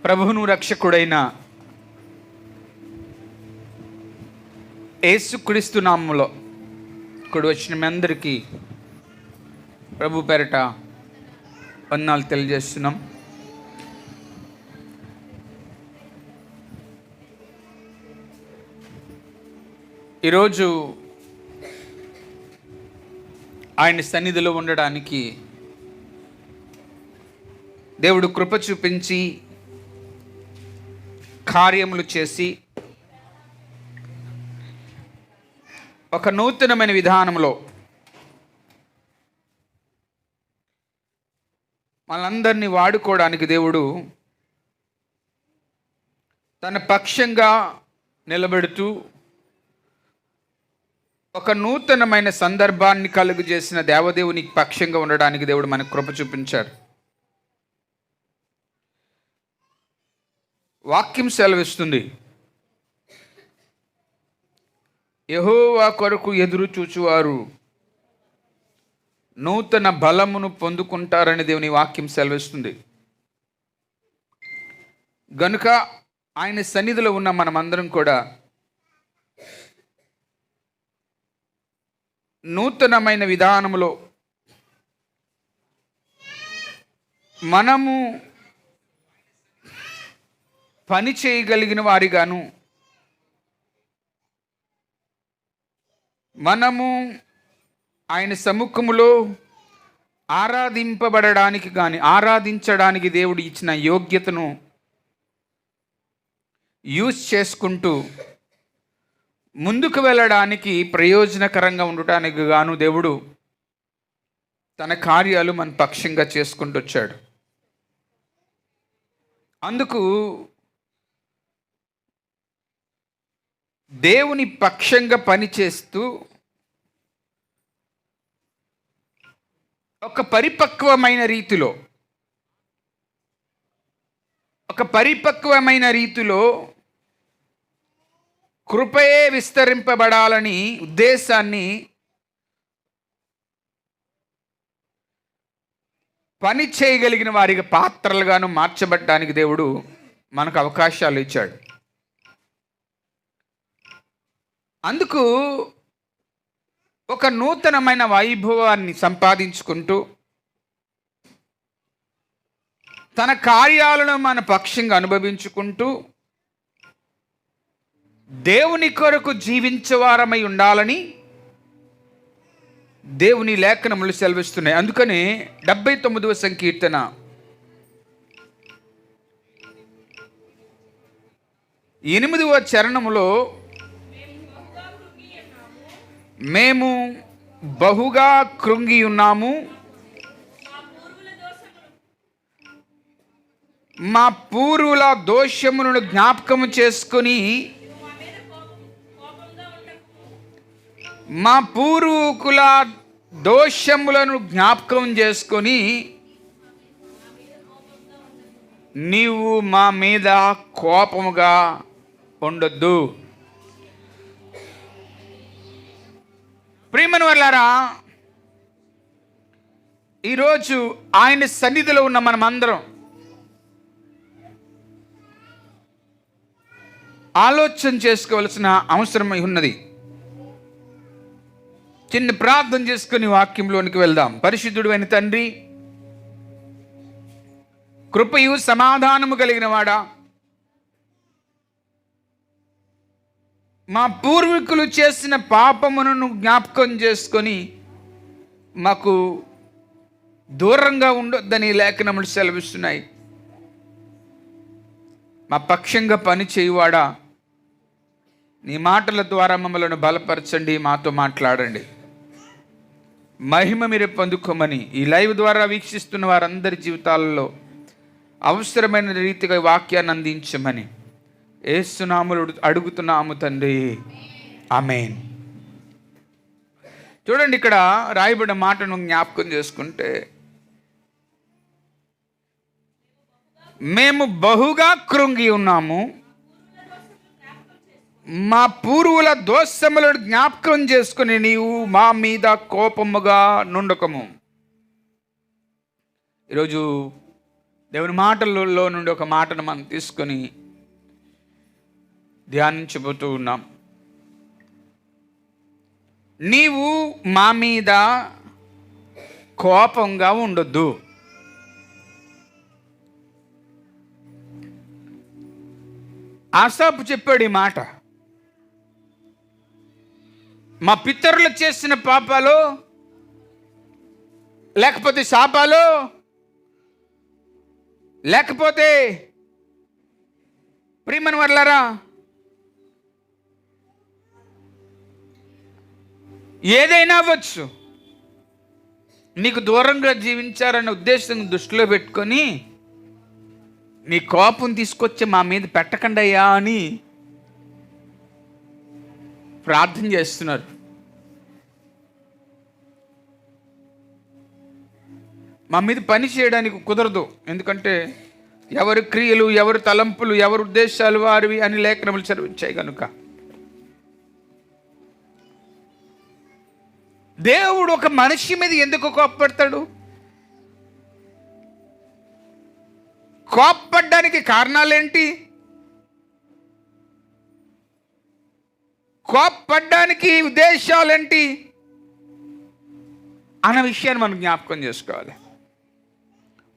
ప్రభువును రక్షకుడైన యేసుక్రీస్తు నామములో ఇక్కడ వచ్చిన మీ అందరికీ ప్రభు పేరట వందనాలు తెలియజేస్తున్నాం. ఈరోజు ఆయన సన్నిధిలో ఉండడానికి దేవుడు కృప చూపించి కార్యములు చేసి ఒక నూతనమైన విధానంలో మనందరినీ వాడుకోవడానికి దేవుడు తన పక్షంగా నిలబెడుతూ ఒక నూతనమైన సందర్భాన్ని కలుగజేసిన దేవదేవుని పక్షంగా ఉండడానికి దేవుడు మనకు కృప చూపించాడు. వాక్యం సెలవిస్తుంది, యెహోవా కొరకు ఎదురు చూచువారు నూతన బలమును పొందుకుంటారని దేవుని వాక్యం సెలవిస్తుంది. గనుక ఆయన సన్నిధిలో ఉన్న మనమందరం కూడా నూతనమైన విధానములో మనము పని చేయగలిగిన వారిగాను, మనము ఆయన సముఖములో ఆరాధించడానికి దేవుడు ఇచ్చిన యోగ్యతను యూజ్ చేసుకుంటూ ముందుకు వెళ్ళడానికి ప్రయోజనకరంగా ఉండటానికి గాను దేవుడు తన కార్యాలు మన పక్షంగా చేసుకుంటూ వచ్చాడు. అందుకు దేవుని పక్షంగా పనిచేస్తూ ఒక పరిపక్వమైన రీతిలో కృపయే విస్తరింపబడాలని ఉద్దేశాన్ని పని చేయగలిగిన వారికి పాత్రలుగాను మార్చబడడానికి దేవుడు మనకు అవకాశాలు ఇచ్చాడు. అందుకు ఒక నూతనమైన వైభవాన్ని సంపాదించుకుంటూ తన కార్యాలను మన పక్షంగా అనుభవించుకుంటూ దేవుని కొరకు జీవించేవారమై ఉండాలని దేవుని లేఖనములు సెలవిస్తున్నాయి. అందుకని 79వ సంకీర్తన 8వ చరణములో మేము బహుగా కృంగి ఉన్నాము, మా పూర్వుల దోషములను జ్ఞాపకము చేసుకొని నీవు మా మీద కోపముగా ఉండొద్దు. ప్రియమైన వారలారా, ఈరోజు ఆయన సన్నిధిలో ఉన్న మనమందరం ఆలోచన చేసుకోవలసిన అవసరం ఉన్నది. చిన్న ప్రార్థన చేసుకుని వాక్యంలోనికి వెళ్దాం. పరిశుద్ధుడు అయిన తండ్రి, కృపయు సమాధానము కలిగిన వాడా, మా పూర్వీకులు చేసిన పాపమును జ్ఞాపకం చేసుకొని మాకు దూరంగా ఉండొద్దని లేఖనములు సెలవిస్తున్నాయి. మా పక్షంగా పని చేయువాడా, నీ మాటల ద్వారా మమ్మల్ని బలపరచండి, మాతో మాట్లాడండి, మహిమ మీరు పొందుకోమని ఈ లైవ్ ద్వారా వీక్షిస్తున్న వారందరి జీవితాలలో అవసరమైన రీతిగా వాక్యాన్ని అందించమని యేసునామములో అడుగుతున్నాము తండ్రి, ఆమేన్. చూడండి, ఇక్కడ రాయబడిన మాటను జ్ఞాపకం చేసుకుంటే, మేము బహుగా కృంగి ఉన్నాము, మా పూర్వుల దోషములను జ్ఞాపకం చేసుకుని నీవు మా మీద కోపముగా నుండకము. ఈరోజు దేవుని మాటలలో నుండి ఒక మాటను మనం తీసుకొని ధ్యానించబోతూ ఉన్నాం. నీవు మా మీద కోపంగా ఉండొద్దు. ఆసాపు చెప్పాడు ఈ మాట. మా పితరులు చేసిన పాపాలు లేకపోతే శాపాలు లేకపోతే ప్రియమైన వర్లారా ఏదైనా అవ్వచ్చు, నీకు దూరంగా జీవించారనే ఉద్దేశం దృష్టిలో పెట్టుకొని నీ కోపం తీసుకొచ్చి మా మీద పెట్టకండి అయ్యా అని ప్రార్థన చేస్తున్నారు. మా మీద పని చేయడానికి కుదరదు, ఎందుకంటే ఎవరి క్రియలు, ఎవరి తలంపులు, ఎవరి ఉద్దేశాలు వారివి అని లేఖనములు చదివించాయి కనుక. దేవుడు ఒక మనిషి మీద ఎందుకు కోప్పడతాడు? కోప్పడ్డానికి కారణాలేంటి? కోప్పడ్డానికి ఉద్దేశాలేంటి అన్న విషయాన్ని మనం జ్ఞాపకం చేసుకోవాలి.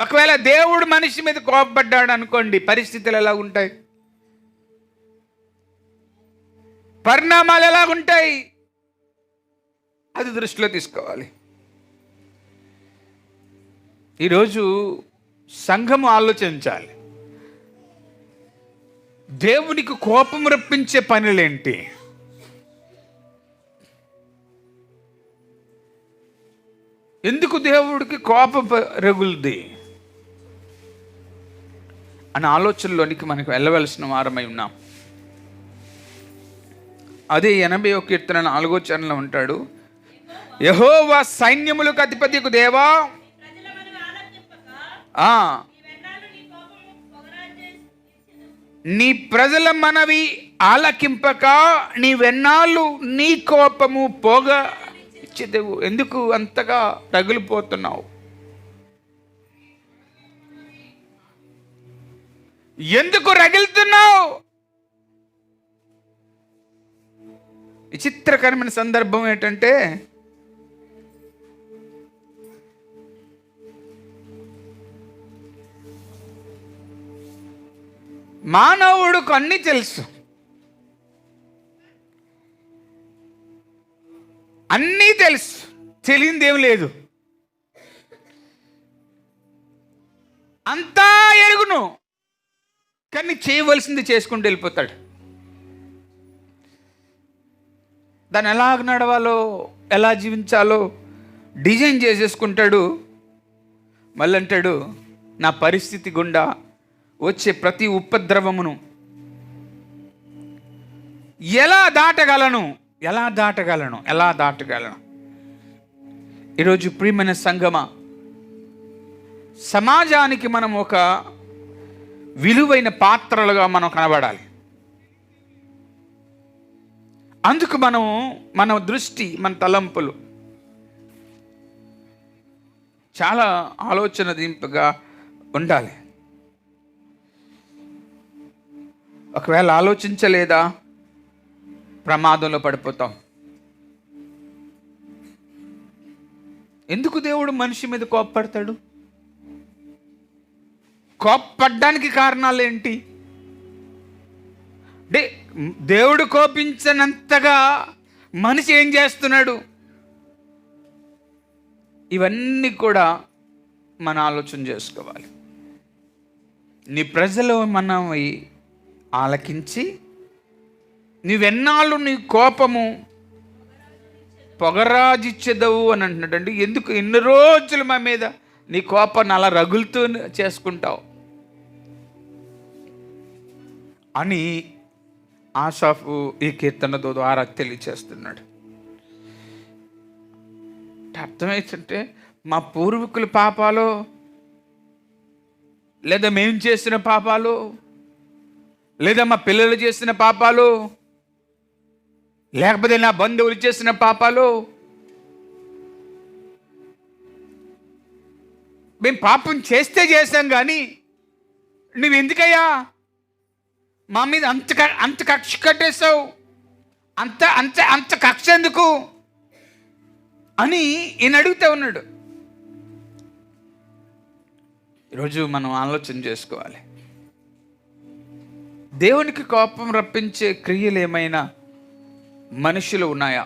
ఒకవేళ దేవుడు మనిషి మీద కోపపడ్డాడు అనుకోండి, పరిస్థితులు ఎలా ఉంటాయి, పరిణామాలు ఎలా ఉంటాయి, అది దృష్టిలో తీసుకోవాలి. ఈరోజు సంఘము ఆలోచించాలి, దేవునికి కోపం రప్పించే పనులేంటి? ఎందుకు దేవుడికి కోపం రగులుది అనే ఆలోచనలోనికి మనకు వెళ్ళవలసిన వారమై ఉన్నాం. అదే 81 కీర్తన 4వ చరణంలో ఉంటాడు, యెహోవా సైన్యములకు అధిపతికు దేవా, నీ ప్రజల మనవి ఆలకింపక నీవెన్నాళ్ళు నీ కోపము పోగా ఇచ్చేదేవు. ఎందుకు అంతగా రగిలిపోతున్నావు? ఎందుకు రగిలుతున్నావు? విచిత్రకరమైన సందర్భం ఏంటంటే, మానవుడికి అన్నీ తెలుసు, అన్నీ తెలుసు, తెలియనిదేం లేదు, అంతా ఎరుగును, కానీ చేయవలసింది చేసుకుంటూ వెళ్ళిపోతాడు. దాన్ని ఎలా నడవాలో, ఎలా జీవించాలో డిజైన్ చేసేసుకుంటాడు. మళ్ళీ అంటాడు, నా పరిస్థితి గుండా వచ్చే ప్రతి ఉపద్రవమును ఎలా దాటగలను. ఈరోజు ప్రియమైన సంగమా, సమాజానికి మనం ఒక విలువైన పాత్రలుగా మనం కనబడాలి. అందుకు మన దృష్టి, మన తలంపులు చాలా ఆలోచన దింపుగా ఉండాలి. ఒకవేళ ఆలోచించలేదా, ప్రమాదంలో పడిపోతాం. ఎందుకు దేవుడు మనిషి మీద కోప్పడతాడు? కోప్పడ్డానికి కారణాలు ఏంటి? అంటే దేవుడు కోపించనంతగా మనిషి ఏం చేస్తున్నాడు? ఇవన్నీ కూడా మన ఆలోచన చేసుకోవాలి. నీ ప్రజలు మనవి ఆలకించి నీవెన్నాళ్ళు నీ కోపము పొగరాజిచ్చేదవు అని అంటున్నాడండి. ఎందుకు ఎన్ని రోజులు మా మీద నీ కోపాన్ని అలా రగులుతూ చేసుకుంటావు అని ఆసాఫు ఈ కీర్తన ద్వారా తెలియచేస్తున్నాడు. అర్థమవుతుంటే మా పూర్వీకుల పాపాలు, లేదా మేము చేసిన పాపాలు, లేదా మా పిల్లలు చేసిన పాపాలు, లేకపోతే నా బంధువులు చేసిన పాపాలు, మేము పాపం చేస్తే చేసాం, కానీ నువ్వు ఎందుకయ్యా మా మీద అంత కక్ష కట్టేశావు, అంత అంత అంత కక్ష ఎందుకు అని ఈయన అడుగుతూ ఉన్నాడు. ఈరోజు మనం ఆలోచన చేసుకోవాలి, దేవునికి కోపం రప్పించే క్రియలు ఏమైనా మనుషులు ఉన్నాయా?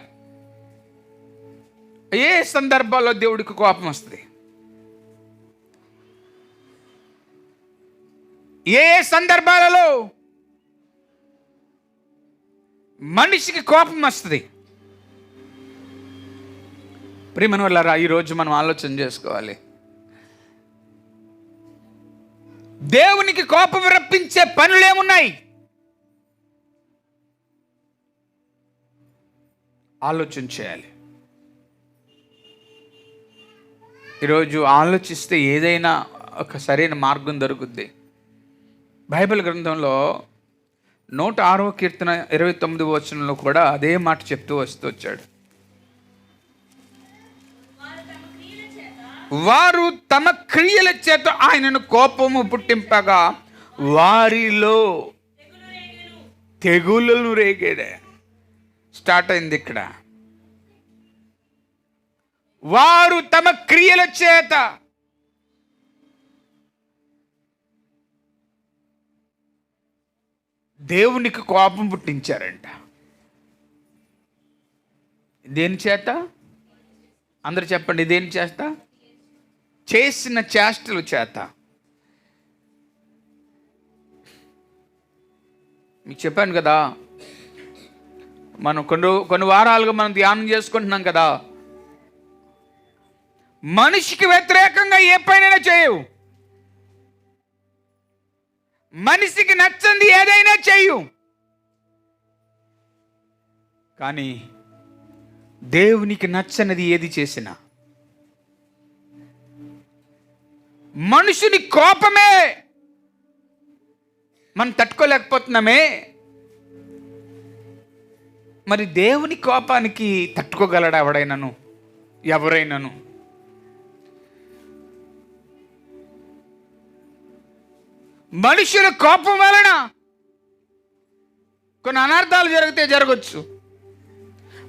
ఏ సందర్భాల్లో దేవుడికి కోపం వస్తుంది? ఏ సందర్భాలలో మనిషికి కోపం వస్తుంది? ప్రియమైన వాళ్ళారా, ఈరోజు మనం ఆలోచన చేసుకోవాలి. దేవునికి కోపం రప్పించే పనులు ఏమున్నాయి? ఆలోచన చేయాలి. ఈరోజు ఆలోచిస్తే ఏదైనా ఒక సరైన మార్గం దొరుకుద్ది. బైబిల్ గ్రంథంలో 106వ కీర్తన 29వ వచనంలో కూడా అదే మాట చెప్తూ వచ్చాడు. వారు తమ క్రియల చేత ఆయనను కోపము పుట్టింపగా వారిలో తెగులను రేగేదే. స్టార్ట్ అయింది ఇక్కడ. వారు తమ క్రియల చేత దేవునికి కోపం పుట్టించారంట. దేని చేత? అందరు చెప్పండి, దేని చేత? చేసిన చేష్టల చేత. మీకు చెప్పాను కదా, మనం కొన్ని వారాలుగా మనం ధ్యానం చేసుకుంటున్నాం కదా, మనిషికి వ్యతిరేకంగా ఏ పనైనా చేయవు, మనిషికి నచ్చంది ఏదైనా చేయు. కానీ దేవునికి నచ్చనిది ఏది చేసినా, మనుషుని కోపమే మనం తట్టుకోలేకపోతున్నామే, మరి దేవుని కోపానికి తట్టుకోగలడా ఎవరైనాను? మనుషుల కోపం వలన కొన్ని అనర్థాలు జరగవచ్చు,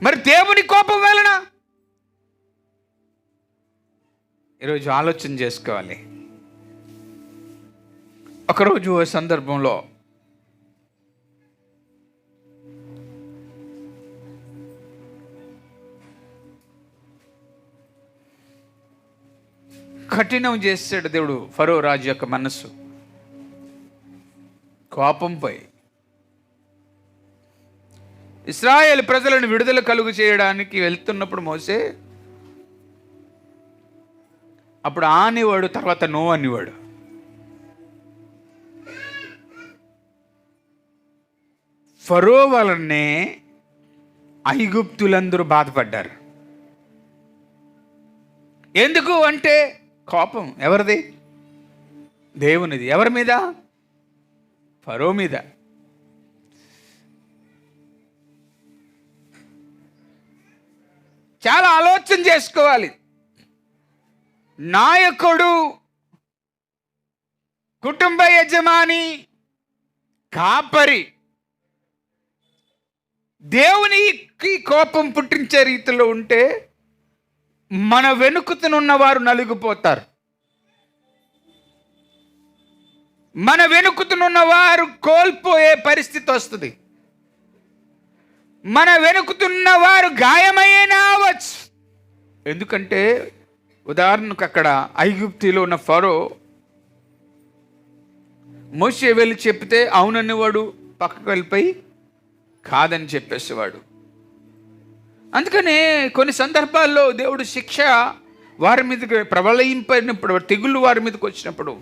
మరి దేవుని కోపం వలన? ఈరోజు ఆలోచన చేసుకోవాలి. ఒకరోజు ఓ సందర్భంలో కఠినం చేశాడు దేవుడు ఫరో రాజు యొక్క మనస్సు. కోపంపై ఇశ్రాయేలు ప్రజలను విడుదల కలుగు చేయడానికి వెళ్తున్నప్పుడు మోసే అప్పుడు అనేవాడు, తర్వాత నో అనేవాడు. ఫరో వలనే ఐగుప్తులందరూ బాధపడ్డారు. ఎందుకు అంటే కోపం ఎవరిది? దేవునిది. ఎవరి మీద? ఫరో మీద. చాలా ఆలోచన చేసుకోవాలి. నాయకుడు, కుటుంబ యజమాని, కాపరి దేవునికి కోపం పుట్టించే రీతిలో ఉంటే మన వెనుకతునున్న వారు నలిగిపోతారు. మన వెనుకతునున్న వారు కోల్పోయే పరిస్థితి వస్తుంది. మన వెనుకతున్న వారు గాయమైనా అవ్వచ్చు. ఎందుకంటే ఉదాహరణకు అక్కడ ఐగుప్తులో ఉన్న ఫరో మోషే వెళ్ళి చెప్తే అవుననేవాడు, పక్కకు వెళ్ళిపోయి కాదని చెప్పేసేవాడు. అందుకనే కొన్ని సందర్భాల్లో దేవుడు శిక్ష వారి మీదకి ప్రబలింపడినప్పుడు, తెగుళ్ళు వారి మీదకి వచ్చినప్పుడు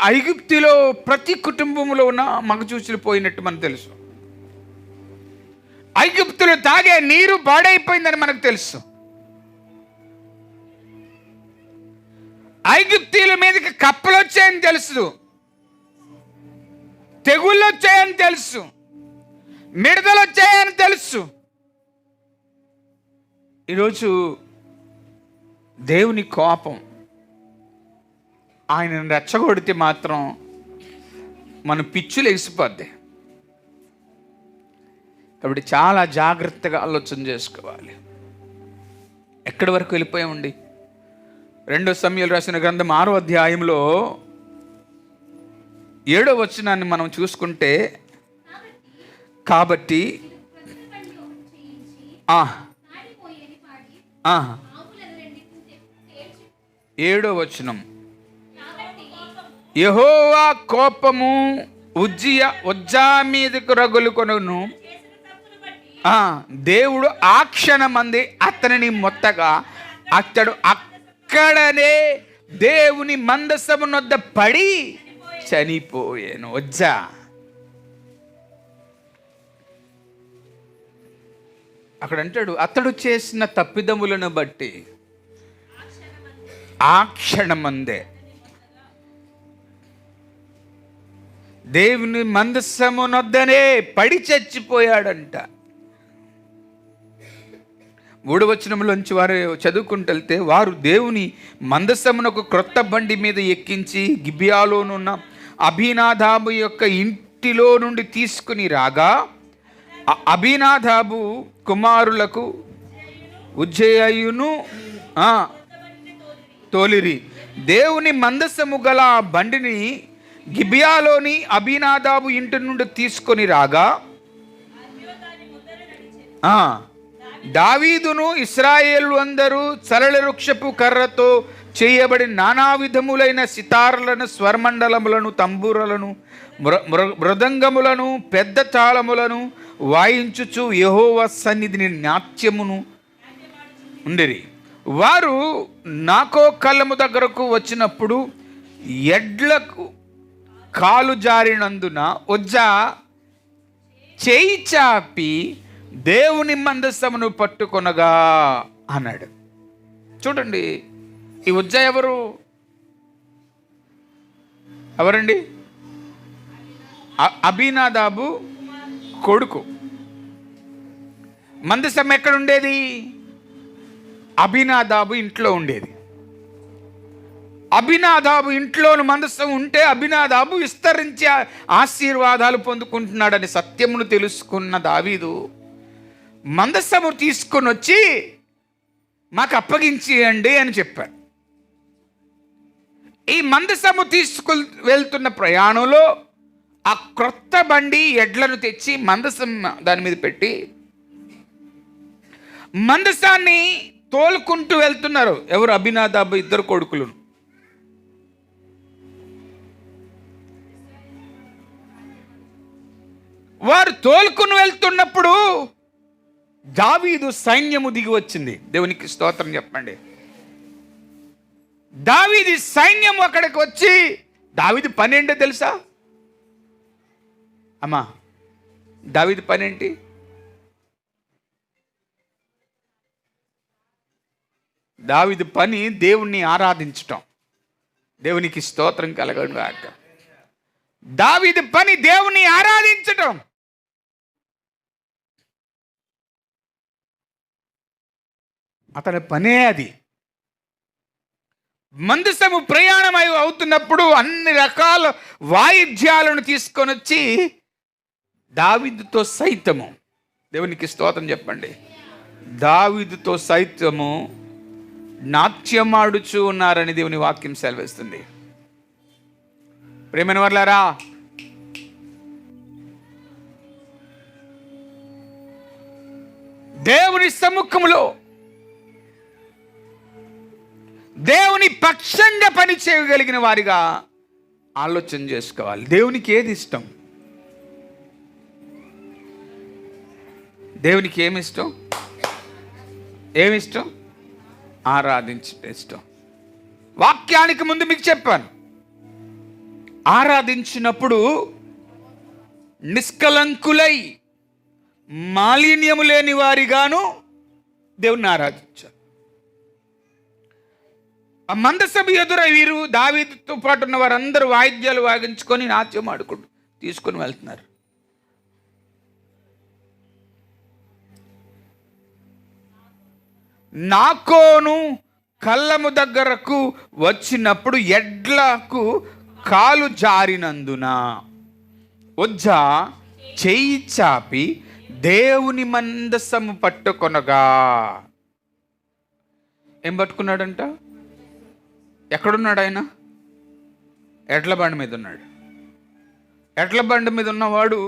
ఐగుప్తులో ప్రతి కుటుంబంలో ఉన్న మగచూచులు పోయినట్టు మనకు తెలుసు. ఐగుప్తులు తాగే నీరు పాడైపోయిందని మనకు తెలుసు. ఐగుప్తీయుల మీదకి కప్పలు వచ్చాయని తెలుసు, తెగుళ్ళు వచ్చాయని తెలుసు, మిడతలు వచ్చాయని తెలుసు. ఈరోజు దేవుని కోపం ఆయనను రెచ్చగొడితే మాత్రం మన పిచ్చులు ఎగిసిపోద్ది. కాబట్టి చాలా జాగ్రత్తగా ఆలోచన చేసుకోవాలి. ఎక్కడి వరకు వెళ్ళిపోయామండి? 2 సమూయేలు రాసిన గ్రంథం 6వ అధ్యాయంలో 7వ వచనాన్ని మనం చూసుకుంటే, కాబట్టి 7వ వచనం, యెహోవా కోపము ఉజ్జా మీదకు రగులుకొనును, దేవుడు ఆ క్షణమంది అతనిని మొత్తగా అతడు అక్కడనే దేవుని మందసమునొద్ద పడి చనిపోయాను. ఉజ్జా అక్కడ అంటాడు, అతడు చేసిన తప్పిదములను బట్టి ఆ క్షణమందే దేవుని మందసమునొద్దనే పడి చచ్చిపోయాడంట. 3వ వచనంలోంచి వారు చదువుకుంటూ, వారు దేవుని మందసమునకు క్రొత్త బండి మీద ఎక్కించి గిబియాలోనున్న అబీనాదాబు యొక్క ఇంటిలో నుండి తీసుకుని రాగా, అబీనాదాబు కుమారులకు ఉజ్జేయును తోలిరి. దేవుని మందసము గల ఆ బండిని గిబియాలోని అబీనాదాబు ఇంటి నుండి తీసుకొని రాగా, దావీదును ఇశ్రాయేలు అందరూ సరళ వృక్షపు కర్రతో చేయబడిన నానా విధములైన సితారులను, స్వరమండలములను, తంబూరలను, మృదంగములను, పెద్ద తాళములను వాయించుచు యెహోవా సన్నిధిని నాట్యమును ఉండిరి. వారు నాకో కళ్ళము దగ్గరకు వచ్చినప్పుడు ఎడ్లకు కాలు జారినందున ఉజ్జా చేయి చాపి దేవుని మందసమును పట్టుకొనగా అన్నాడు. చూడండి, ఈ ఉజ్జా ఎవరండి? అబీనాదాబు కొడుకు. మందసం ఎక్కడ ఉండేది? అబీనాదాబు ఇంట్లో ఉండేది. అబీనాదాబు ఇంట్లోని మందసం ఉంటే అబీనాదాబు విస్తరించి ఆశీర్వాదాలు పొందుకుంటున్నాడని సత్యమును తెలుసుకున్న దావీదు మందసము తీసుకొని వచ్చి మాకు అప్పగించేయండి అని చెప్పాడు. ఈ మందసము తీసుకు వెళ్తున్న ప్రయాణంలో ఆ క్రొత్త బండి ఎడ్లను తెచ్చి మందసం దాని మీద పెట్టి మందసాన్ని తోలుకుంటూ వెళ్తున్నారు. ఎవరు? అబీనాదాబు 2 కొడుకులు. వారు తోలుకుని వెళ్తున్నప్పుడు దావీదు సైన్యము దిగి వచ్చింది. దేవునికి స్తోత్రం చెప్పండి. దావీదు సైన్యం అక్కడికి వచ్చి, దావీదు పని ఏంటో తెలుసా అమ్మా? దావీదు పని ఏంటి? దావీదు పని దేవుణ్ణి ఆరాధించటం. దేవునికి స్తోత్రం కలగను గాక. దావీదు పని దేవుణ్ణి ఆరాధించటం. అతని పనే అది. మందసము ప్రయాణం అవుతున్నప్పుడు అన్ని రకాల వాయిద్యాలను తీసుకొని వచ్చి దావీదుతో సైతము, దేవునికి స్తోత్రం చెప్పండి, దావీదుతో సైతము నాట్యమాడుచూ ఉన్నారని దేవుని వాక్యం సెలవిస్తుంది. ప్రేమైన వర్లారా, దేవుని సముఖంలో దేవుని పక్షంగా పని చేయగలిగిన వారిగా ఆలోచన చేసుకోవాలి. దేవునికి ఏది ఇష్టం? దేవునికి ఏమిష్టం? ఏమిష్టం? ఆరాధించటం ఇష్టం. వాక్యానికి ముందు మీకు చెప్పాను, ఆరాధించినప్పుడు నిష్కలంకులై మాలిన్యము లేని వారిగాను దేవుణ్ణి ఆరాధించారు. ఆ మందసభ ఎదుర వీరు దావీదుతో పాటు ఉన్న వారందరూ వాయిద్యాలు వాయించుకొని నాట్యం ఆడుకుంటూ తీసుకొని వెళ్తున్నారు. నాకోను కళ్ళము దగ్గరకు వచ్చినప్పుడు ఎడ్లకు కాలు జారినందున ఉజ్జ చెయ్యి చాపి దేవుని మందసము పట్టుకొనగా. ఏం పట్టుకున్నాడంట? ఎక్కడున్నాడు ఆయన? ఎడ్ల బండి మీద ఉన్నాడు. ఎడ్ల బండి మీద ఉన్నవాడు,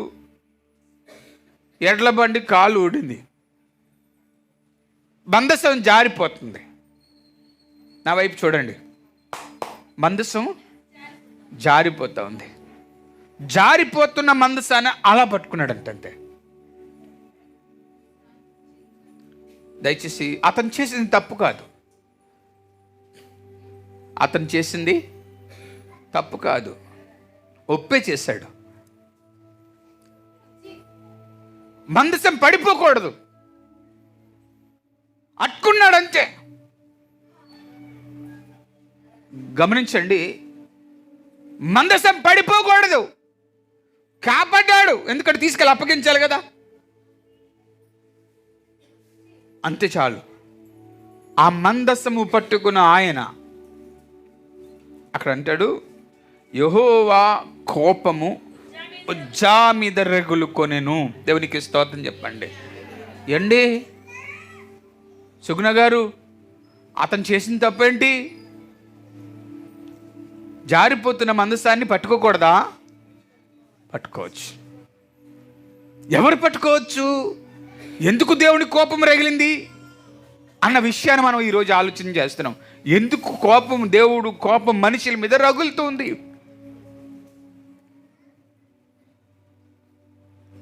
ఎడ్ల బండి కాలు ఊడింది, మందసం జారిపోతుంది. నా వైపు చూడండి, మందసం జారిపోతా ఉంది. జారిపోతున్న మందసాన్ని అలా పట్టుకున్నాడంటే, దయచేసి అతను చేసింది తప్పు కాదు, అతను చేసింది తప్పు కాదు, ఒప్పే చేశాడు. మందసం పడిపోకూడదు, అట్టుకున్నాడంతే. గమనించండి, మందసం పడిపోకూడదు, కాపాడ్డాడు. ఎందుకంటే తీసుకెళ్ళి అప్పగించాలి కదా, అంతే చాలు. ఆ మందసము పట్టుకున్న ఆయన అక్కడ అంటాడు, యెహోవా కోపము ఉజ్జా మీద రగులుకొనెను. దేవునికి స్తోత్రం చెప్పండి. ఏండి సుగుణ గారు, అతను చేసిన తప్పేంటి? జారిపోతున్న మందసాన్ని పట్టుకోకూడదా? పట్టుకోవచ్చు. ఎవరు పట్టుకోవచ్చు? ఎందుకు దేవుని కోపం రగిలింది అన్న విషయాన్ని మనం ఈరోజు ఆలోచన చేస్తున్నాం. ఎందుకు కోపం, దేవుడు కోపం మనుషుల మీద రగులుతుంది?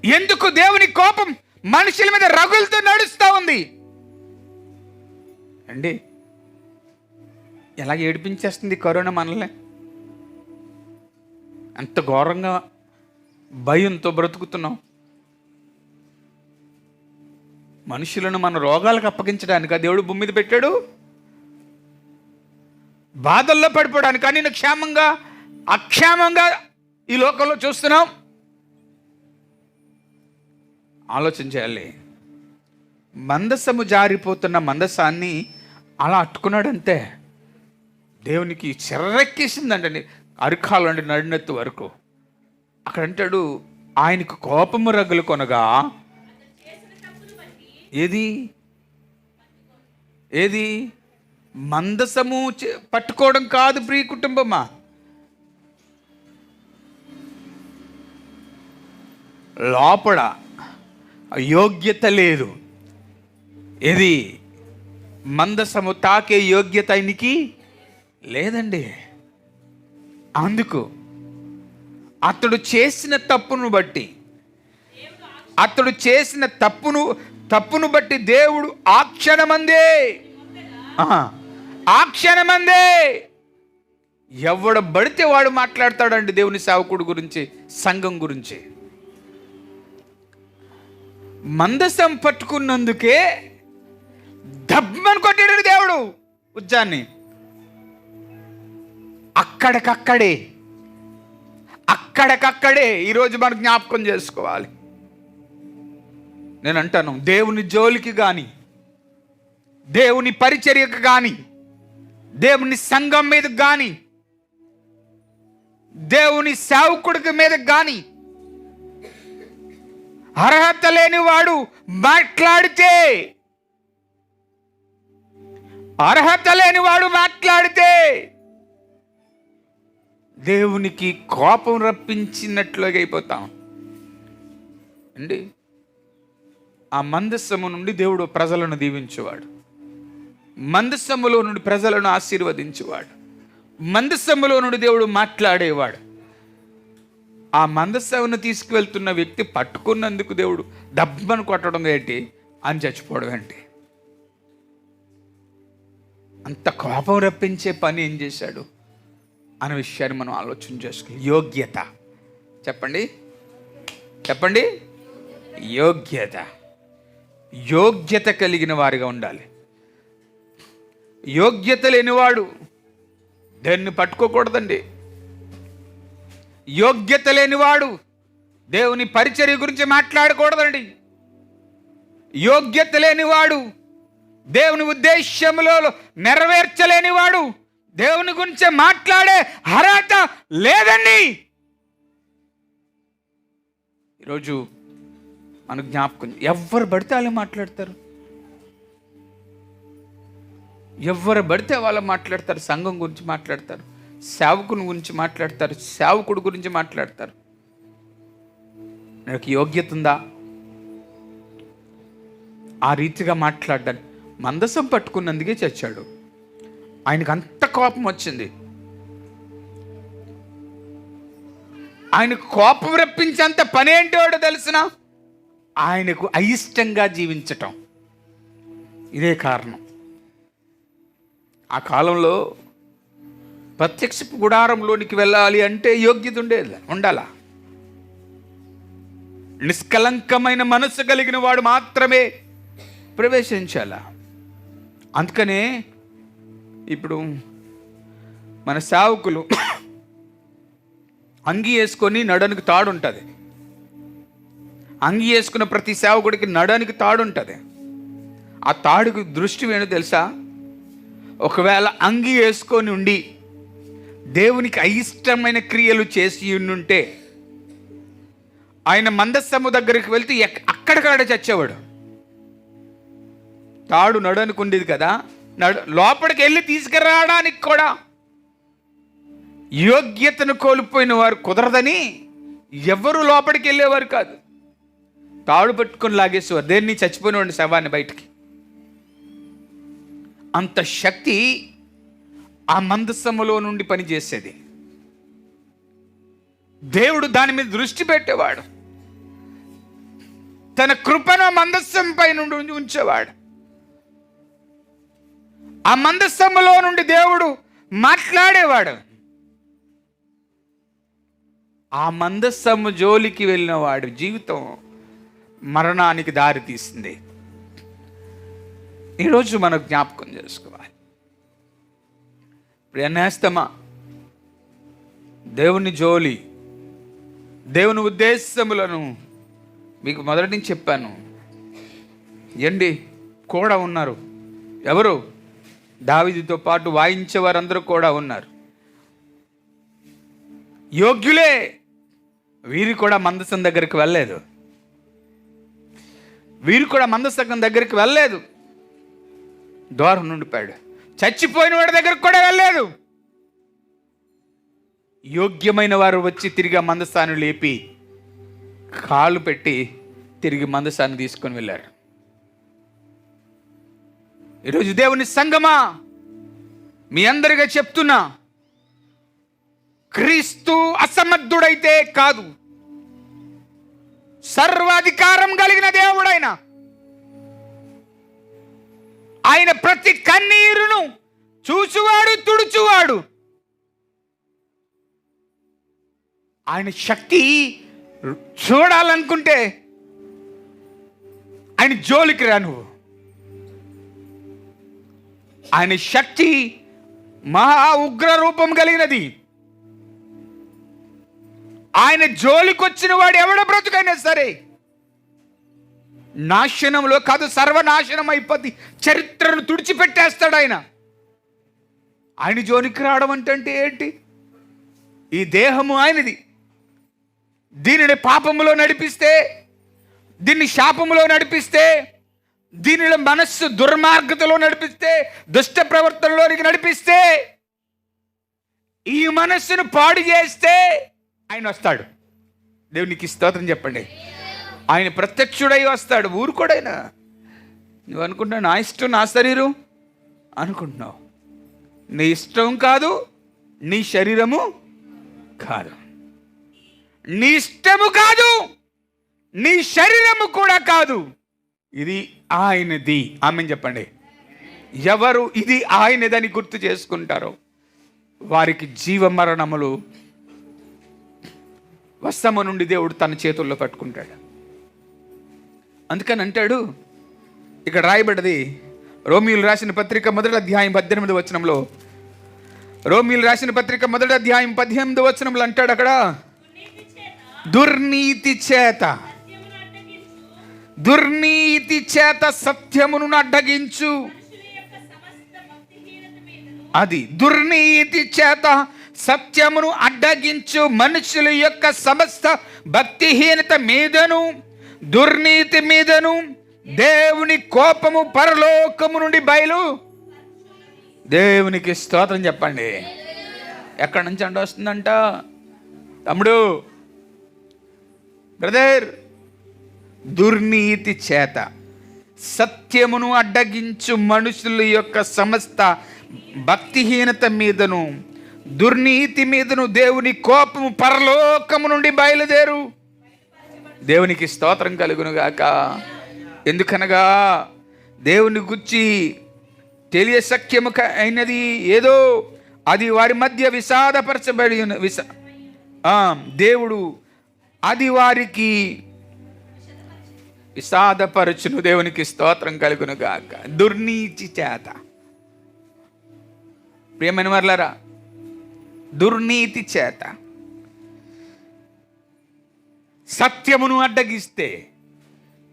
ఎందుకు దేవుని కోపం మనుషుల మీద రగులుతూ నడుస్తూ ఉంది అండి? ఎలా ఏడిపించేస్తుంది కరోనా మనల్ని. అంత ఘోరంగా భయంతో బ్రతుకుతున్నాం. మనుషులను మన రోగాలకు అప్పగించడానికి ఆ దేవుడు భూమి మీద పెట్టాడు, బాధల్లో పడిపోవడానికి. కానీ నేను క్షేమంగా అక్షేమంగా ఈ లోకంలో చూస్తున్నాం. ఆలోచన చేయాలి. మందసము జారిపోతున్న మందసాన్ని అలా అట్టుకున్నాడంతే. దేవునికి చెర్రెక్కేసిందండి, అరికాలండి నడినెత్తు వరకు. అక్కడ అంటాడు, ఆయనకు కోపము రగులు కొనగా. ఏది ఏది మందసము పట్టుకోవడం కాదు ప్రియ కుటుంబమా, లోపల యోగ్యత లేదు. ఏది మందసము తాకే యోగ్యత ఆయనకి లేదండి. అందుకు అతడు చేసిన తప్పును బట్టి, అతడు చేసిన తప్పును బట్టి దేవుడు ఆ క్షణమందే ఎవడు పడితే వాడు మాట్లాడతాడండి దేవుని సేవకుడు గురించి, సంఘం గురించి. మందసం పట్టుకున్నందుకే దబ్బని కొట్టాడు దేవుడు ఉజ్జాన్ని. అక్కడికక్కడే ఈరోజు మనం జ్ఞాపకం చేసుకోవాలి. నేను అంటాను, దేవుని జోలికి కానీ, దేవుని పరిచర్యకు కానీ, దేవుని సంఘం మీద కానీ, దేవుని సేవకుడికి మీద కానీ అర్హత లేని వాడు మాట్లాడితే దేవునికి కోపం రప్పించినట్లుగా అయిపోతాం అండి. ఆ మందసము నుండి దేవుడు ప్రజలను దీవించేవాడు, మందసములో నుండి ప్రజలను ఆశీర్వదించేవాడు, మందసములో నుండి దేవుడు మాట్లాడేవాడు. ఆ మందసమును తీసుకువెళ్తున్న వ్యక్తి పట్టుకున్నందుకు దేవుడు దబ్బను కొట్టడం ఏంటి అని చచ్చిపోవడం ఏంటి? అంత కోపం రప్పించే పని ఏం చేశాడు అనే విషయాన్ని మనం ఆలోచన చేసుకోవాలి. యోగ్యత చెప్పండి, యోగ్యత కలిగిన వారిగా ఉండాలి. యోగ్యత లేనివాడు దేన్ని పట్టుకోకూడదండి. యోగ్యత లేనివాడు దేవుని పరిచర్య గురించి మాట్లాడకూడదండి. యోగ్యత లేనివాడు దేవుని ఉద్దేశములో నెరవేర్చలేని వాడు దేవుని గురించి మాట్లాడే అర్హత లేదండి. ఈరోజు మనకు జ్ఞాపకం, ఎవరు పడితే వాళ్ళు మాట్లాడతారు, ఎవరు పడితే వాళ్ళు మాట్లాడతారు. సంఘం గురించి మాట్లాడతారు, సేవకుని గురించి మాట్లాడతారు, సేవకుడి గురించి మాట్లాడతారు. నాకు యోగ్యత ఉందా ఆ రీతిగా మాట్లాడ్డాను? మందసం పట్టుకున్నందుకే చచ్చాడు. ఆయనకు అంత కోపం వచ్చింది. ఆయన కోపం రప్పించేంత పని ఏంటో తెలిసిన, ఆయనకు అయిష్టంగా జీవించటం. ఇదే కారణం. ఆ కాలంలో ప్రత్యక్ష గుడారంలోనికి వెళ్ళాలి అంటే యోగ్యత ఉండాలా. నిష్కలంకమైన మనసు కలిగిన వాడు మాత్రమే ప్రవేశించాలా. అందుకనే ఇప్పుడు మన సేవకులు అంగి వేసుకొని నడనికి తాడు ఉంటుంది. అంగి వేసుకున్న ప్రతి సేవకుడికి నడనికి తాడు ఉంటుంది. ఆ తాడుకు దృష్టి ఏంటో తెలుసా? ఒకవేళ అంగి వేసుకొని ఉండి దేవునికి అయిష్టమైన క్రియలు చేసి ఉంటే ఆయన మందస్సము దగ్గరికి వెళ్తే అక్కడికాడ చచ్చేవాడు. తాడు నడనికి ఉండేది కదా, లోపలికి వెళ్ళి తీసుకురావడానికి కూడా యోగ్యతను కోల్పోయిన వారు కుదరదని ఎవరు లోపలికి వెళ్ళేవారు కాదు. తాడు పట్టుకొని లాగేసేవారు దేన్ని, చచ్చిపోయినవాడిని, శవాన్ని బయటికి. అంత శక్తి ఆ మందసములో నుండి పనిచేసేది. దేవుడు దాని మీద దృష్టి పెట్టేవాడు. తన కృపను మందస్సం పై నుండి ఉంచేవాడు. ఆ మందస్సములో నుండి దేవుడు మాట్లాడేవాడు. ఆ మందస్సము జోలికి వెళ్ళిన వాడు జీవితం మరణానికి దారి తీసింది. ఈరోజు మనం జ్ఞాపకం చేసుకోవాలి. ప్రియనేస్తమా, దేవుని జోలి, దేవుని ఉద్దేశములను మీకు మొదటి నుంచి చెప్పాను. ఏంటి కూడా ఉన్నారు. ఎవరు? దావీదుతో పాటు వాయించే వారందరూ కూడా ఉన్నారు. యోగ్యులే. వీరు కూడా మందసం దగ్గరికి వెళ్ళలేదు. దూరం నుండిపోయాడు. చచ్చిపోయిన వాడి దగ్గరకు కూడా వెళ్ళలేదు. యోగ్యమైన వారు వచ్చి తిరిగి మందసాన్ని లేపి కాళ్ళు పెట్టి తిరిగి మందసాన్ని తీసుకొని వెళ్ళారు. ఈరోజు దేవుని సంగమా, మీ అందరిగా చెప్తున్నా, క్రీస్తు అసమర్థుడైతే కాదు, సర్వాధికారం కలిగిన దేవుడైన ఆయన ప్రతి కన్నీరును చూచువాడు, తుడుచువాడు. ఆయన శక్తి చూడాలనుకుంటే ఆయన జోలికి రా నువ్వు. ఆయన శక్తి మహా ఉగ్ర రూపం కలిగినది. ఆయన జోలికి వచ్చిన వాడు ఎవడ బ్రతుకైనా సరే నాశనంలో కాదు, సర్వనాశనం అయిపోద్ది. చరిత్రను తుడిచిపెట్టేస్తాడు ఆయన. ఆయన జోలికి రావడం అంటే ఏంటి? ఈ దేహము ఆయనది. దీనిని పాపములో నడిపిస్తే, దీన్ని శాపములో నడిపిస్తే, దీనిలో మనస్సు దుర్మార్గతలో నడిపిస్తే, దుష్ట ప్రవర్తనలోనికి నడిపిస్తే, ఈ మనస్సును పాడు చేస్తే ఆయన వస్తాడు. దేవునికి స్తోత్రం చెప్పండి. ఆయన ప్రత్యక్షుడై వస్తాడు. ఊరుకోడైనా నువ్వు అనుకుంటున్నావు నా ఇష్టం నా శరీరం అనుకుంటున్నావు. నీ ఇష్టం కాదు, నీ శరీరము కాదు, నీ ఇష్టము కాదు, నీ శరీరము కూడా కాదు. ఇది ఆయనది. ఆమేన్ చెప్పండి. ఎవరు ఇది ఆయనదని గుర్తు చేసుకుంటారో వారికి జీవ మరణములు వశము నుండి దేవుడు తన చేతుల్లో పట్టుకుంటాడు. అందుకని అంటాడు, ఇక్కడ రాయబడ్డది రోమీయులు రాసిన పత్రిక 1వ అధ్యాయం 18వ వచనంలో, రోమీయులు రాసిన పత్రిక 1వ అధ్యాయం 18వ వచనంలో అంటాడు, అక్కడ దుర్నీతి చేత సత్యమును అడ్డగించు అది దుర్నీతి చేత సత్యమును అడ్డగించు మనుషుల యొక్క సమస్త భక్తిహీనత మీదను దుర్నీతి మీదను దేవుని కోపము పరలోకము నుండి బయలు. దేవునికి స్తోత్రం చెప్పండి. ఎక్కడి నుంచి అంట వస్తుందంట? తమ్ముడు, బ్రదర్, దుర్నీతి చేత సత్యమును అడ్డగించు మనుషుల యొక్క సమస్త భక్తిహీనత మీదను దుర్నీతి మీదను దేవుని కోపము పరలోకము నుండి బయలుదేరు. దేవునికి స్తోత్రం కలుగునుగాక. ఎందుకనగా దేవుని గురించి తెలియశక్యము అయినది ఏదో అది వారి మధ్య విషాదపరచబడి దేవుడు అది వారికి విషాదపరచును. దేవునికి స్తోత్రం కలుగునుగాక. దుర్నీతి చేత, ప్రియమైన వారలారా, దుర్నీతి చేత సత్యమును అడ్డగిస్తే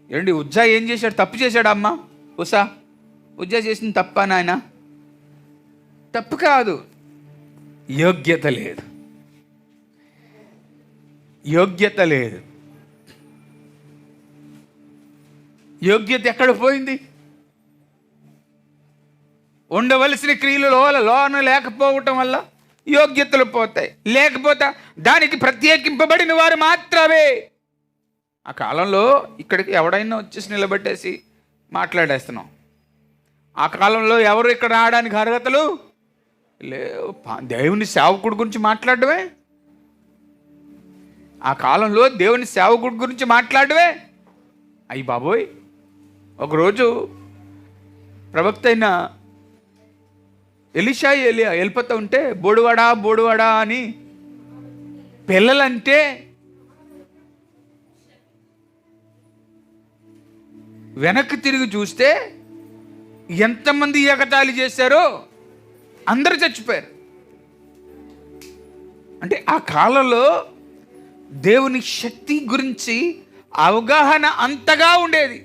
ఏంటి? ఉజ్జా ఏం చేశాడు? తప్పు చేశాడు. అమ్మ ఉజ్జా చేసింది తప్ప? నాయన తప్పు కాదు, యోగ్యత లేదు. యోగ్యత లేదు. యోగ్యత ఎక్కడ పోయింది? ఉండవలసిన క్రియలు లోన లేకపోవటం వల్ల యోగ్యతలు పోతాయి. లేకపోతే దానికి ప్రత్యేకింపబడిన వారు మాత్రమే. ఆ కాలంలో ఇక్కడికి ఎవడైనా వచ్చేసి నిలబెట్టేసి మాట్లాడేస్తున్నాం. ఆ కాలంలో ఎవరు ఇక్కడ రావడానికి అర్హతలు లేవు. దేవుని సేవకుడి గురించి మాట్లాడమే. ఆ కాలంలో దేవుని సేవకుడి గురించి మాట్లాడమే. అయ్యి బాబోయ్, ఒకరోజు ప్రవక్త అయిన ఎలీషా వెళ్ళిపోతూ ఉంటే బోడువాడా అని పిల్లలంటే వెనక్కి తిరిగి చూస్తే ఎంతమంది ఎగతాళి చేశారో అందరూ చచ్చిపోయారు. అంటే ఆ కాలంలో దేవుని శక్తి గురించి అవగాహన అంతగా ఉండేది.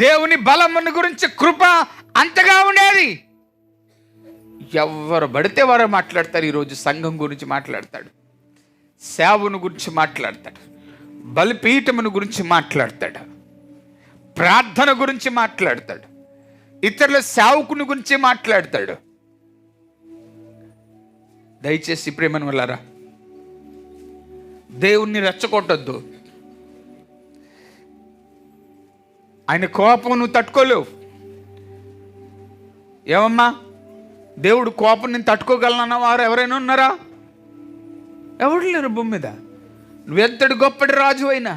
దేవుని బలమును గురించి కృప అంతగా ఉండేది. ఎవరు పడితే వారు మాట్లాడతారు. ఈరోజు సంఘం గురించి మాట్లాడతాడు, సేవను గురించి మాట్లాడతాడు, బలిపీఠమును గురించి మాట్లాడతాడు, ప్రార్థన గురించి మాట్లాడతాడు, ఇతరుల సేవకుని గురించి మాట్లాడతాడు. దయచేసి ప్రేమను వల్లారా, దేవుణ్ణి రెచ్చగొట్టొద్దు. ఆయన కోపం నువ్వు తట్టుకోలేవు. ఏమమ్మా, దేవుడు కోపం నేను తట్టుకోగలనన్న వారు ఎవరైనా ఉన్నారా? ఎవరు లేరు భూమి మీద. నువ్వెంతటి గొప్పటి రాజు అయినా,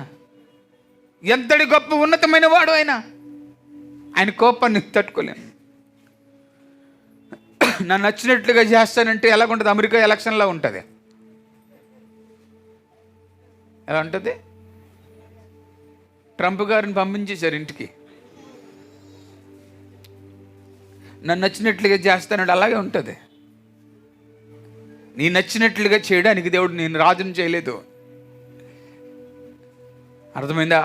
ఎంతటి గొప్ప ఉన్నతమైన వాడు అయినా ఆయన కోపాన్ని తట్టుకోలేను. నన్ను నచ్చినట్లుగా చేస్తానంటే ఎలాగుంటుంది? అమెరికా ఎలక్షన్లా ఉంటుంది. ఎలా ఉంటుంది? ట్రంప్ గారిని పంపించేశారు ఇంటికి. నన్ను నచ్చినట్లుగా చేస్తానంటే అలాగే ఉంటుంది. నీ నచ్చినట్లుగా చేయడానికి దేవుడు నేను రాజుని చేయలేదు. అర్థమైందా?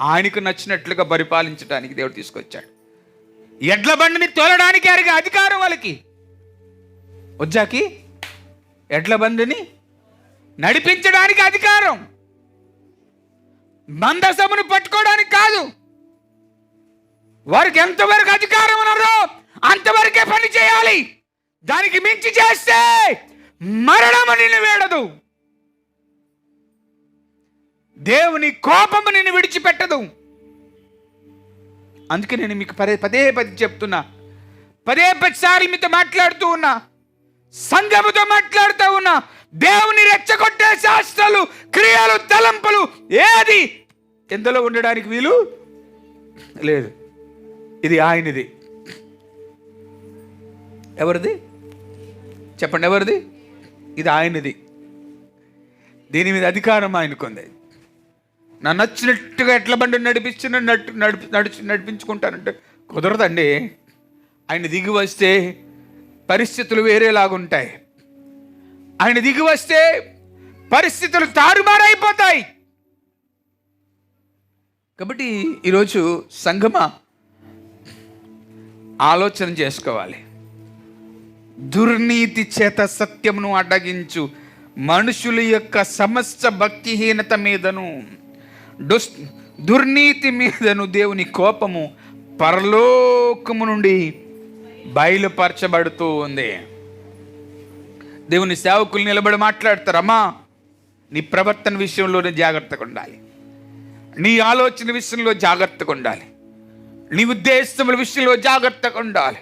ఆయనకు నచ్చినట్లుగా పరిపాలించడానికి దేవుడు తీసుకొచ్చాడు. ఎడ్ల బండిని తోలడానికి అరిగే అధికారం వాళ్ళకి. ఉజ్జాకి ఎడ్ల బండిని నడిపించడానికి అధికారం, మందసమును పట్టుకోవడానికి కాదు. వారికి ఎంతవరకు అధికారం ఉన్నారో అంతవరకే పని చేయాలి. దానికి మించి చేస్తే మరణము నిన్ను వేడదు, దేవుని కోపము నిన్ను విడిచిపెట్టదు. అందుకే నేను మీకు పదే చెప్తున్నా, 10 సార్లు మీతో మాట్లాడుతూ ఉన్నా, సంఘముతో మాట్లాడుతూ ఉన్నా. దేవుని రెచ్చగొట్టే శాస్త్రాలు, క్రియలు, తలంపులు ఏది ఎందులో ఉండడానికి వీలు లేదు. ఇది ఆయనది. ఎవరిది చెప్పండి? ఎవరిది? ఇది ఆయనది. దీని మీద అధికారం ఆయనకుంది. నా నచ్చినట్టుగా ఎట్ల బండి నడిపించుకుంటానంటే కుదరదండి. ఆయన దిగి వస్తే పరిస్థితులు వేరేలాగుంటాయి. ఆయన దిగి వస్తే పరిస్థితులు తారుమారైపోతాయి. కాబట్టి ఈరోజు సంఘమా, ఆలోచన చేసుకోవాలి. దుర్నీతి చేత సత్యమును అడ్డగించు మనుషుల యొక్క సమస్త భక్తిహీనత మీదను దుర్నీతి మీదను దేవుని కోపము పరలోకము నుండి బయలుపరచబడుతూ ఉంది. దేవుని సేవకులు నిలబడి మాట్లాడతారు, అమ్మా నీ ప్రవర్తన విషయంలోనే జాగ్రత్తగా ఉండాలి, నీ ఆలోచన విషయంలో జాగ్రత్తగా ఉండాలి, నీ ఉద్దేశముల విషయంలో జాగ్రత్తగా ఉండాలి.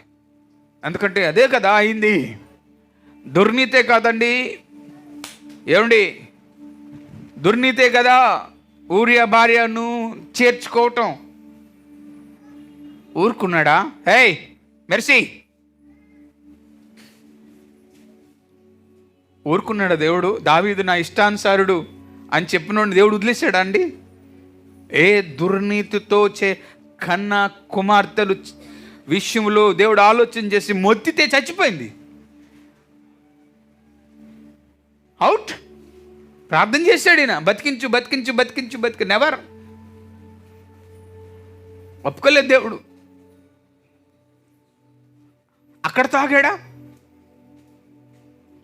ఎందుకంటే అదే కదా అయింది. దుర్నీతే కాదండి, ఏమండి, దుర్నీతే కదా ఊరియా భార్యను చేర్చుకోవటం. ఊరుకున్నాడా? ఏయ్ మెర్సీ, ఊరుకున్నాడా దేవుడు? దావీదు నా ఇష్టానుసారుడు అని చెప్పినోడిని దేవుడు వదిలేశాడా అండి? ఏ దుర్నీతితో కన్న కుమార్తెలు విషయంలో దేవుడు ఆలోచన చేసి మొత్తితే చచ్చిపోయింది. అవుట్. ప్రార్థన చేశాడు ఈయన, బతికించు బతికించు బతికించు బతికి, నెవర్. ఒప్పుకోలేదు దేవుడు. అక్కడ తాగాడా?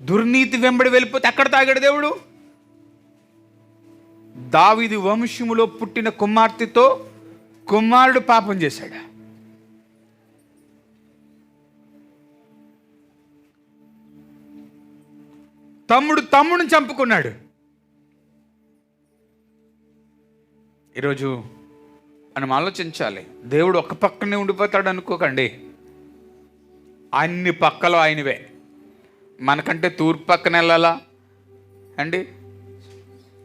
దుర్నీతి వెంబడి వెళ్ళిపోతే అక్కడ తాగాడు దేవుడు. దావీదు వంశములో పుట్టిన కుమార్తెతో కుమారుడు పాపం చేశాడు. తమ్ముడిని చంపుకున్నాడు. ఈరోజు మనం ఆలోచించాలి. దేవుడు ఒక పక్కనే ఉండిపోతాడు అనుకోకండి. అన్ని పక్కలు ఆయనవే. మనకంటే తూర్పు పక్కన వెళ్ళాలా అండి?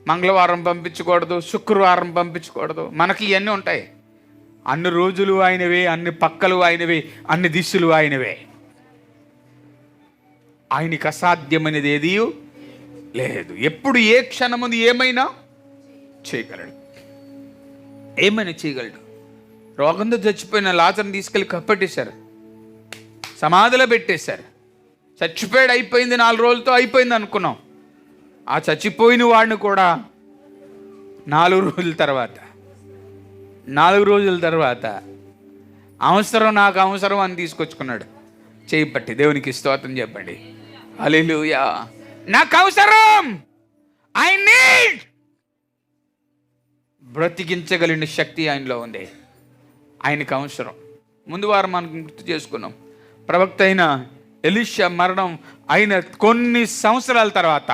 మంగళవారం పంపించకూడదు, శుక్రవారం పంపించకూడదు, మనకి ఇవన్నీ ఉంటాయి. అన్ని రోజులు ఆయనవే, అన్ని పక్కలు ఆయనవే, అన్ని దిశలు ఆయనవే. ఆయనకి అసాధ్యమైనది ఏదీ లేదు. ఎప్పుడు ఏ క్షణముందు ఏమైనా చేయగలడు, ఏమైనా చేయగలడు. రోగంతో చచ్చిపోయిన లాజర్ని తీసుకెళ్ళి కప్పట్టేశారు, సమాధిలో పెట్టేశారు. చచ్చిపోయాడు, అయిపోయింది, 4 రోజులతో అయిపోయింది అనుకున్నాం. ఆ చచ్చిపోయిన వాడిని కూడా 4 రోజుల తర్వాత అవసరం, నాకు అవసరం అని తీసుకొచ్చుకున్నాడు. చేయి పట్టి దేవునికి స్తోత్రం చెప్పండి. హల్లెలూయా. నాకు అవసరం, ఐ నీడ్. బ్రతికించగలిగిన శక్తి ఆయనలో ఉంది. ఆయనకు అవసరం. ముందు వారం మనం గుర్తు చేసుకున్నాం. ప్రవక్త అయిన ఎలీషా మరణం అయిన కొన్ని సంవత్సరాల తర్వాత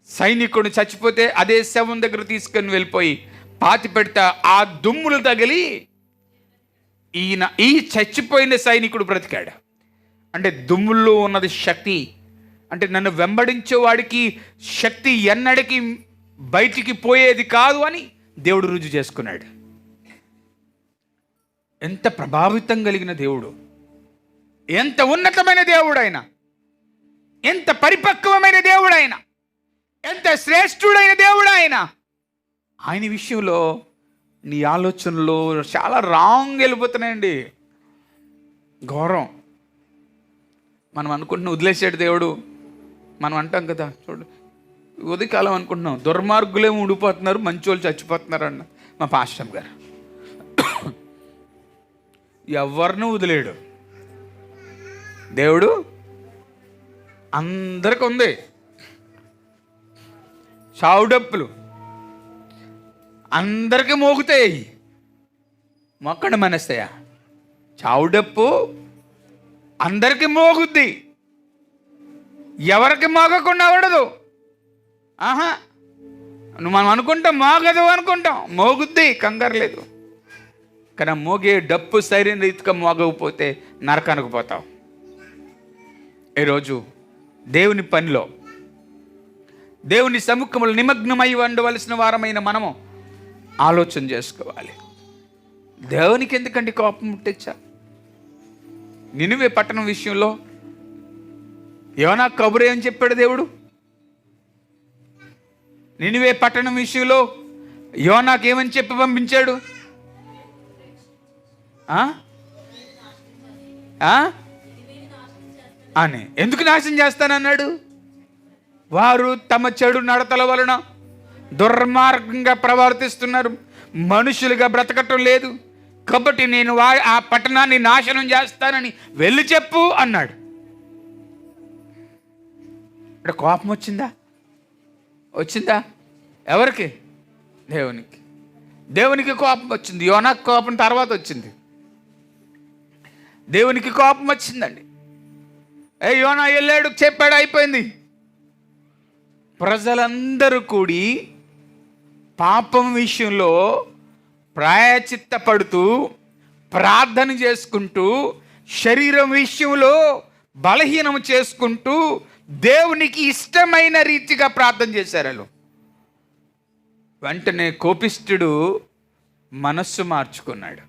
సైనికుడు చచ్చిపోతే అదే శవం దగ్గర తీసుకొని వెళ్ళిపోయి పాతి పెడితే ఆ దుమ్ములు తగిలి ఈ చచ్చిపోయిన సైనికుడు బ్రతికాడు. అంటే దుమ్ముల్లో ఉన్నది శక్తి. అంటే నన్ను వెంబడించే వాడికి శక్తి ఎన్నడికి బయటికి పోయేది కాదు అని దేవుడు రుజువు చేసుకున్నాడు. ఎంత ప్రభావితం కలిగిన దేవుడు, ఎంత ఉన్నతమైన దేవుడైనా, ఎంత పరిపక్వమైన దేవుడైనా, ఎంత శ్రేష్ఠుడైన దేవుడైనా, ఆయన విషయంలో నీ ఆలోచనలో చాలా రాంగ్ వెళ్ళిపోతున్నాయండి. ఘోరం. మనం అనుకుంటున్నాం వదిలేసాడు దేవుడు. మనం అంటాం కదా, చూడు ఉదయకాలం అనుకుంటున్నాం దుర్మార్గులేమో ఉండిపోతున్నారు, మంచోళ్ళు చచ్చిపోతున్నారు అన్న మా పాస్టర్ గారు. ఎవరిని వదిలేడు దేవుడు. అందరికి ఉంది. చావుడప్పులు అందరికీ మోగుతాయి, మొక్కడు మనస్తాయా? చావుడప్పు అందరికీ మోగుద్ది, ఎవరికి మోగకుండా ఉండదు. ఆహా, మనం అనుకుంటాం మోగదు అనుకుంటాం, మోగుద్ది, కంగారు లేదు. కానీ మోగే డప్పు సరైన రీతిగా మోగకపోతే నరకానికి పోతావు. ఈరోజు దేవుని పనిలో, దేవుని సముఖంలో నిమగ్నమై ఉండవలసిన వారమైన మనము ఆలోచన చేసుకోవాలి. దేవునికి ఎందుకంటే కోపం ముట్టించా? నినివే పట్టణం విషయంలో యోనా కబురు ఏమని చెప్పాడు దేవుడు? నినివే పట్టణం విషయంలో యోనాకు ఏమని చెప్పి పంపించాడు? అని. ఎందుకు నాశనం చేస్తానన్నాడు? వారు తమ చెడు నడతల వలన దుర్మార్గంగా ప్రవర్తిస్తున్నారు, మనుషులుగా బ్రతకటం లేదు, కాబట్టి నేను ఆ పట్టణాన్ని నాశనం చేస్తానని వెళ్ళి చెప్పు అన్నాడు. ఇక్కడ కోపం వచ్చిందా? ఎవరికి? దేవునికి కోపం వచ్చింది. యోనాకు కోపం తర్వాత వచ్చింది. దేవునికి కోపం వచ్చిందండి. యోనా వెళ్ళాడు, చెప్పాడు, అయిపోయింది. ప్రజలందరూ కూడి పాపం విషయంలో ప్రాయచిత్తపడుతూ ప్రార్థన చేసుకుంటూ శరీరం విషయంలో బలహీనం చేసుకుంటూ దేవునికి ఇష్టమైన రీతిగా ప్రార్థన చేశారు వాళ్ళు. వెంటనే కోపిష్ఠుడు మనస్సు మార్చుకున్నాడు.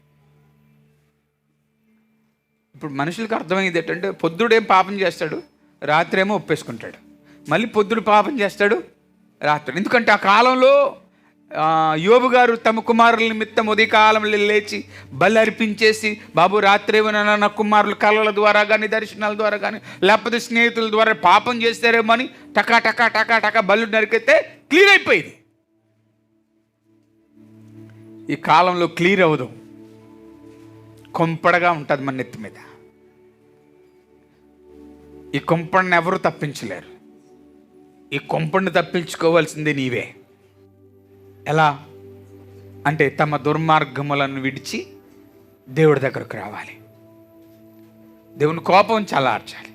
ఇప్పుడు మనుషులకు అర్థమైంది ఏంటంటే, పొద్దుడేం పాపం చేస్తాడు, రాత్రి ఏమో ఒప్పేసుకుంటాడు. మళ్ళీ పొద్దుడు పాపం చేస్తాడు రాత్రి. ఎందుకంటే ఆ కాలంలో యోబు గారు తమ కుమారుల నిమిత్తం ఉదయకాలంలో లేచి బలి అర్పించేసి, బాబు రాత్రి ఏమైనా నా కుమారులు కళల ద్వారా కానీ దర్శనాల ద్వారా కానీ లేకపోతే స్నేహితుల ద్వారా పాపం చేస్తారేమో అని టకా టకా టకా టకా బలు నరికితే క్లియర్ అయిపోయింది. ఈ కాలంలో క్లియర్ అవ్వదు, కొంపడగా ఉంటుంది మన నెత్తి మీద. ఈ కొంపడిని ఎవరు తప్పించలేరు. ఈ కొంపడిని తప్పించుకోవాల్సిందే నీవే. ఎలా అంటే తమ దుర్మార్గములను విడిచి దేవుడి దగ్గరకు రావాలి. దేవుని కోపం చల్లార్చాలి.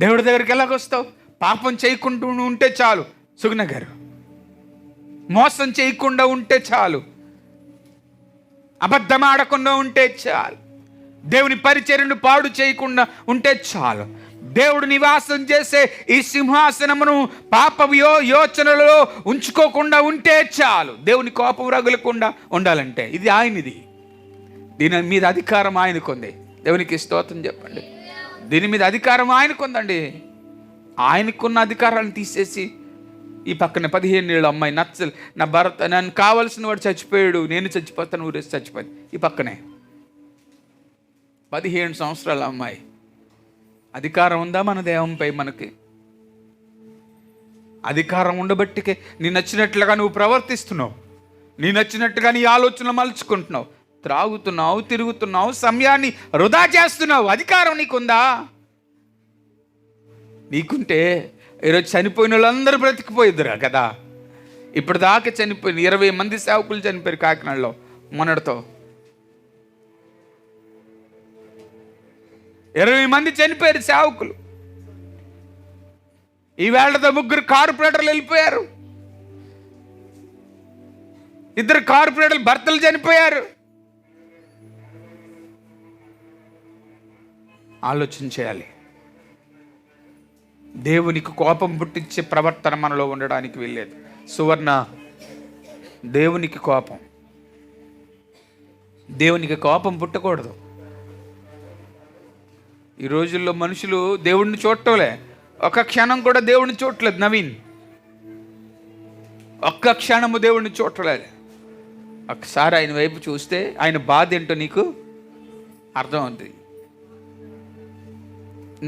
దేవుడి దగ్గరికి ఎలాగొస్తావు? పాపం చేయకుండా ఉంటే చాలు. సుగుణ గారు, మోసం చేయకుండా ఉంటే చాలు, అబద్ధం ఆడకుండా ఉంటే చాలు, దేవుని పరిచర్యను పాడు చేయకుండా ఉంటే చాలు, దేవుడు నివాసం చేసే ఈ సింహాసనమును పాప యోచనలలో ఉంచుకోకుండా ఉంటే చాలు. దేవుని కోపం రగులకుండా ఉండాలంటే ఇది ఆయనది. దీని మీద అధికారం ఆయనకుంది. దేవునికి స్తోత్రం చెప్పండి. దీని మీద అధికారం ఆయనకుందండి. ఆయనకున్న అధికారాన్ని తీసేసి ఈ పక్కన 15 ఏళ్ళ అమ్మాయి నా భర్త నన్ను కావలసిన వాడు చచ్చిపోయాడు, నేను చచ్చిపోతాను, ఊరేసి చచ్చిపోయింది. ఈ పక్కనే 15 సంవత్సరాల అమ్మాయి. అధికారం ఉందా మన దేవంపై? మనకి అధికారం ఉండబట్టికే నీ నచ్చినట్లుగా నువ్వు ప్రవర్తిస్తున్నావు, నీ నచ్చినట్టుగా నీ ఆలోచనలు మలుచుకుంటున్నావు, త్రాగుతున్నావు, తిరుగుతున్నావు, సమయాన్ని వృధా చేస్తున్నావు. అధికారం నీకుందా? నీకుంటే ఈరోజు చనిపోయిన వాళ్ళందరూ బ్రతికిపోయిద్దురా కదా. ఇప్పుడు దాకా చనిపోయిన 20 మంది సేవకులు చనిపోయారు కాకినాడలో మొన్నటితో. 20 మంది చనిపోయారు సేవకులు. ఈవేళతో 3 కార్పొరేటర్లు వెళ్ళిపోయారు. 2 కార్పొరేటర్లు భర్తలు చనిపోయారు. ఆలోచన చేయాలి. దేవునికి కోపం పుట్టించే ప్రవర్తన మనలో ఉండడానికి వెళ్ళేది. సువర్ణ, దేవునికి కోపం పుట్టకూడదు. ఈ రోజుల్లో మనుషులు దేవుడిని చూడటంలే, ఒక క్షణం కూడా దేవుడిని చూడట్లేదు. నవీన్, ఒక్క క్షణము దేవుడిని చూడలేదు. ఒకసారి ఆయన వైపు చూస్తే ఆయన బాధ ఏంటో నీకు అర్థమవుతుంది.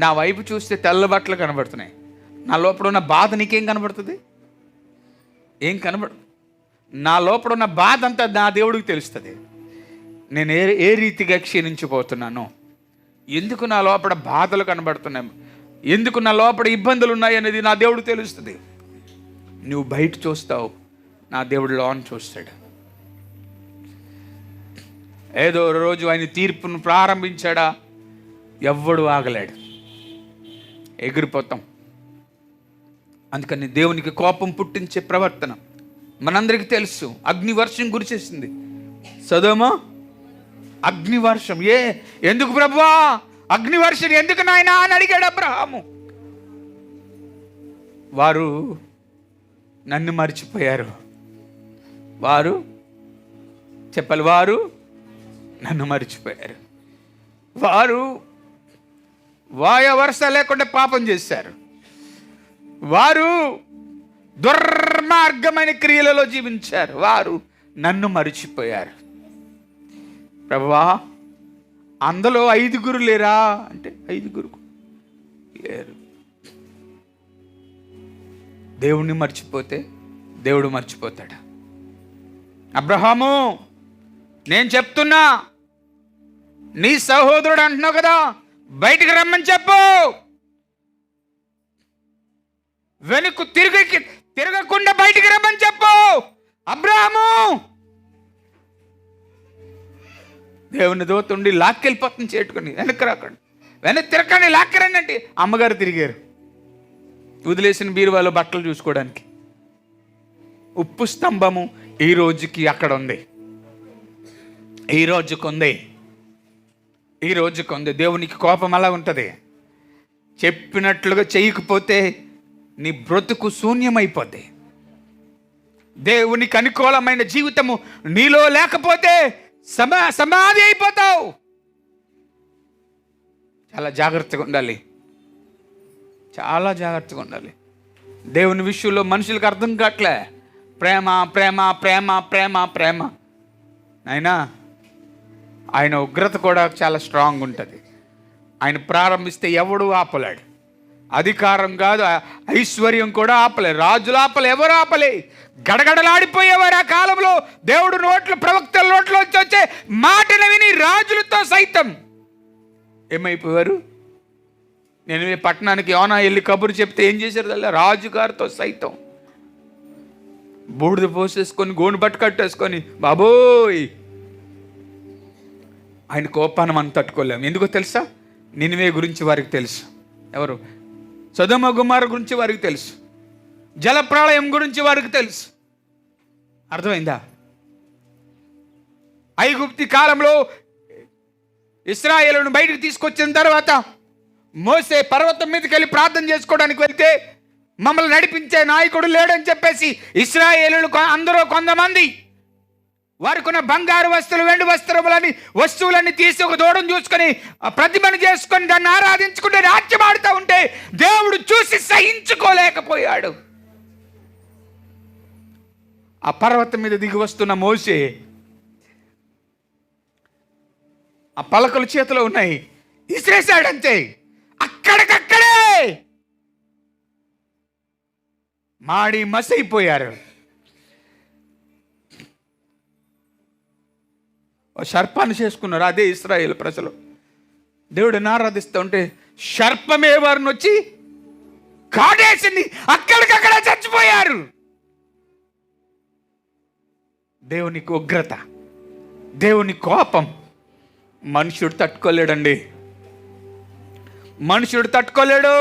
నా వైపు చూస్తే తెల్ల బట్టలు కనబడుతున్నాయి, నా లోపల ఉన్న బాధ నీకేం కనబడుతుంది? ఏం కనబడు. నా లోపల ఉన్న బాధ అంతా నా దేవుడికి తెలుస్తుంది. నేను ఏ రీతిగా క్షీణించిపోతున్నానో, ఎందుకు నా లోపల బాధలు కనబడుతున్నాయి, ఎందుకు నా లోపల ఇబ్బందులు ఉన్నాయి అనేది నా దేవుడు తెలుస్తుంది. నువ్వు బయట చూస్తావు, నా దేవుడు లోన్ చూస్తాడు. ఏదో రోజు ఆయన తీర్పును ప్రారంభించాడా, ఎవ్వడు ఆగలేడు, ఎగిరిపోతాం. అందుకని దేవునికి కోపం పుట్టించే ప్రవర్తన మనందరికీ తెలుసు. అగ్నివర్షం కురిచేసింది సదోమ, అగ్నివర్షం. ఎందుకు ప్రభువా అగ్నివర్షం ఎందుకు నాయనా అని అడిగాడు అబ్రహాము. వారు నన్ను మర్చిపోయారు. వారు నన్ను మర్చిపోయారు. వారు వరుస లేకుండా పాపం చేశారు. వారు దుర్మార్గమైన క్రియలలో జీవించారు. వారు నన్ను మరిచిపోయారు. ప్రభువా అందులో 5 లేరా అంటే 5 లేరు. దేవుణ్ణి మర్చిపోతే దేవుడు మర్చిపోతాడు. అబ్రహాము నేను చెప్తున్నా, నీ సహోదరుడు అంటున్నావు కదా, బయటికి రమ్మని చెప్పు. వెనుక తిరగకుండా బయటికి రమ్మని చెప్పు. అబ్రాహాము దేవుని దూతుండి లాక్కెళ్ళిపోతుంది చేటుకొని, వెనక్కి రాకండి, వెనక్కి తిరగండి, లాక్కరండి అంటే అమ్మగారు తిరిగారు వదిలేసిన బీరువాలో బట్టలు చూసుకోవడానికి. ఉప్పు స్తంభము ఈ రోజుకి అక్కడ ఉంది, ఈ రోజుకు ఉంది, ఈ రోజుకు ఉంది. దేవునికి కోపం అలా ఉంటుంది. చెప్పినట్లుగా చేయకపోతే నీ బ్రతుకు శూన్యమైపోద్ది. దేవునికి అనుకూలమైన జీవితము నీలో లేకపోతే సమాధి అయిపోతావు. చాలా జాగ్రత్తగా ఉండాలి, చాలా జాగ్రత్తగా ఉండాలి. దేవుని విషయంలో మనుషులకు అర్థం కావట్లే. ప్రేమ ప్రేమ ప్రేమ ప్రేమ ప్రేమ. అయినా ఆయన ఉగ్రత కూడా చాలా స్ట్రాంగ్ ఉంటుంది. ఆయన ప్రారంభిస్తే ఎవడు ఆపలేడు. అధికారం కాదు, ఐశ్వర్యం కూడా ఆపలే, రాజులు ఆపలే, ఎవరు ఆపలే. గడగడలాడిపోయేవారు ఆ కాలంలో. దేవుడు నోట్ల ప్రవక్తల నోట్లో వచ్చే మాటను విని రాజులతో సైతం ఏమైపోయారు. నేను పట్టణానికి యోనా వెళ్ళి కబురు చెప్తే ఏం చేశారు? రాజుగారితో సైతం బూడిద పోసేసుకొని గోను బట్ట కట్టేసుకొని, బాబోయ్, ఆయన కోపాన్ని మనం తట్టుకోలేము. ఎందుకో తెలుసా? నినివే గురించి వారికి తెలుసు. ఎవరు? సొదొమ గుమొర్రా గురించి వారికి తెలుసు. జలప్రళయం గురించి వారికి తెలుసు. అర్థమైందా? ఐగుప్తి కాలంలో ఇశ్రాయేలును బయటకు తీసుకొచ్చిన తర్వాత మోసే పర్వతం మీదకి వెళ్ళి ప్రార్థన చేసుకోవడానికి వెళ్తే మమ్మల్ని నడిపించే నాయకుడు లేడని చెప్పేసి ఇశ్రాయేలులు అందరూ కొంతమంది వారికున్న బంగారు వస్తువులు, వెండి వస్తువులన్నీ తీసి ఒక దూడం చూసుకొని ప్రతిమను చేసుకొని దాన్ని ఆరాధించుకుంటే నాట్యం ఆడుతూ ఉంటే దేవుడు చూసి సహించుకోలేకపోయాడు. ఆ పర్వతం మీద దిగి వస్తున్న మోసే ఆ పలకలు చేతిలో ఉన్నాయి, ఇసిరేశాడంతే. అక్కడికక్కడే మాడి మసైపోయారు. సర్పాన్ని చేసుకున్నారు. అదే ఇశ్రాయేలు ప్రజలు. దేవుడిని ఆరాధిస్తూ ఉంటే సర్పమే వారిని వచ్చి కాటేసింది, అక్కడికక్కడ చచ్చిపోయారు. దేవునికి ఉగ్రత, దేవుని కోపం మనుషుడు తట్టుకోలేడండి. మనుషుడు తట్టుకోలేడు.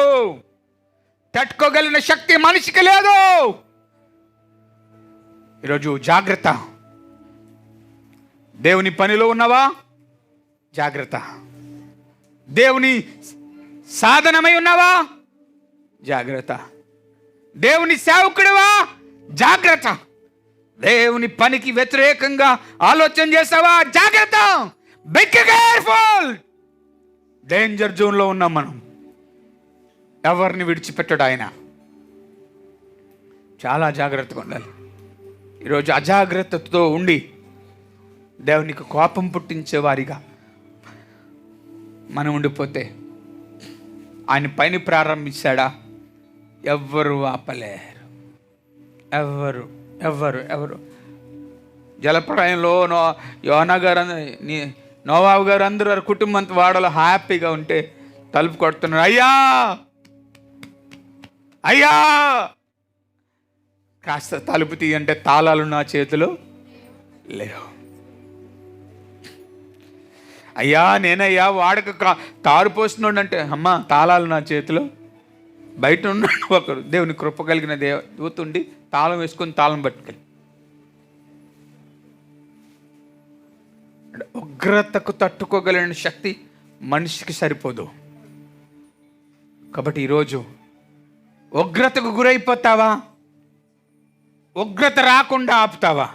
తట్టుకోగలిగిన శక్తి మనిషికి లేదు. ఈరోజు జాగ్రత్త. దేవుని పనిలో ఉన్నావా? జాగ్రత్త. దేవుని సాధనమై ఉన్నావా? జాగ్రత్త. దేవుని సేవకుడివా? జాగ్రత్త. దేవుని పనికి వ్యతిరేకంగా ఆలోచన చేస్తావా? జాగ్రత్త. Be careful. డేంజర్ జోన్లో ఉన్నాం మనం. ఎవరిని విడిచిపెట్టాడు ఆయన. చాలా జాగ్రత్తగా ఉండాలి. ఈరోజు అజాగ్రత్తతో ఉండి దేవునికి కోపం పుట్టించే వారిగా మనం ఉండిపోతే ఆయన పైన ప్రారంభించాడా? ఎవ్వరు ఆపలేరు. ఎవరు ఎవరు ఎవరు జలప్రళయంలో యోనా గారు, నోవాబు గారు అందరూ వారి కుటుంబంతో వాడలో హ్యాపీగా ఉంటే తలుపు కొడుతున్నారు. అయ్యా అయ్యా కాస్త తలుపు తీయంటే తాళాలు నా చేతిలో లేవు. అయ్యా నేనయ్యా వాడక తారు పోస్తున్నాడు అంటే, అమ్మ తాళాలు నా చేతిలో. బయట ఉన్నాడు ఒకరు, దేవుని కృప కలిగిన దూతుండి తాళం వేసుకొని తాళం పట్టుకెళ్ళి. ఉగ్రతకు తట్టుకోగలిగిన శక్తి మనిషికి సరిపోదు. కాబట్టి ఈరోజు ఉగ్రతకు గురైపోతావా? ఉగ్రత రాకుండా ఆపుతావా?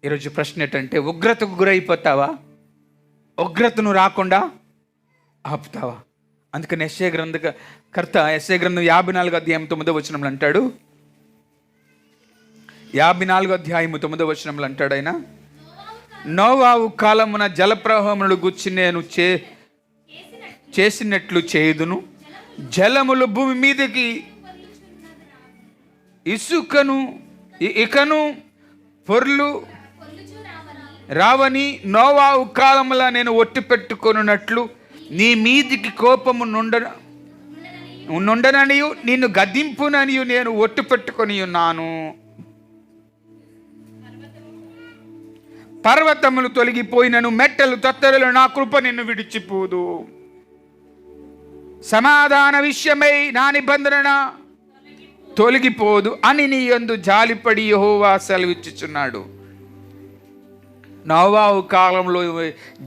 ఈరోజు ప్రశ్న ఏంటంటే, ఉగ్రతకు గురైపోతావా? ఉగ్రతను రాకుండా ఆపుతావా? అందుకని యెషయా గ్రంథకర్త యెషయా గ్రంథం 54వ అధ్యాయం 9వ వచనంలో అంటాడు, 54వ అధ్యాయం 9వ వచనంలో అంటాడు ఆయన, నోవాహు కాలమున జలప్రవాహములు గుచ్చి నేను చేసినట్లు చేయుదును. జలములు భూమి మీదకి ఇకను పొర్లు రావని నోవాహు కాలములా నేను ఒట్టి పెట్టుకొనున్నట్లు నీ మీదికి కోపము నుండననియు నిన్ను గద్దింపుననియు నేను ఒట్టు పెట్టుకొని ఉన్నాను. పర్వతములు తొలగిపోయినను, మెట్టలు తత్తరలు, నా కృప నిన్ను విడిచిపోదు. సమాధాన విషయమై నా నిబంధన తొలగిపోదు అని నీ యందు జాలిపడి యెహోవా సెలవిచ్చుచున్నాడు. నోవాహు కాలంలో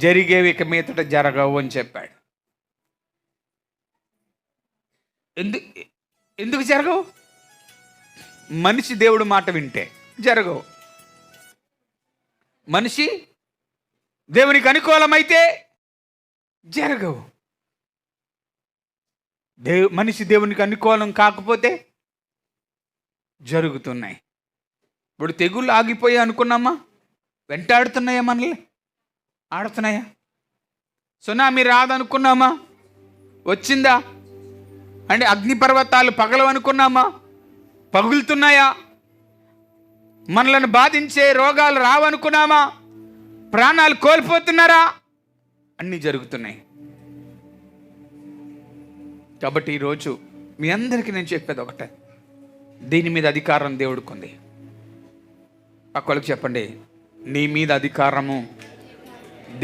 జరిగేవి ఇక మీదట జరగవు అని చెప్పాడు. ఎందుకు జరగవు? మనిషి దేవుడు మాట వింటే జరగవు. మనిషి దేవునికి అనుకూలమైతే జరగవు. మనిషి దేవునికి అనుకూలం కాకపోతే జరుగుతున్నాయి. ఇప్పుడు తెగుళ్ళు ఆగిపోయి అనుకున్నామా? వెంటాడుతున్నాయా? మనల్ని ఆడుతున్నాయా? సునామీ రాదనుకున్నామా? వచ్చిందా? అంటే అగ్నిపర్వతాలు పగలవనుకున్నామా? పగులుతున్నాయా? మనలను బాధించే రోగాలు రావనుకున్నామా? ప్రాణాలు కోల్పోతున్నారా? అన్నీ జరుగుతున్నాయి. కాబట్టి ఈరోజు మీ అందరికీ నేను చెప్పేది ఒకటే, దీని మీద అధికారం దేవుడికి ఉంది. పక్కలకు చెప్పండి, నీ మీద అధికారము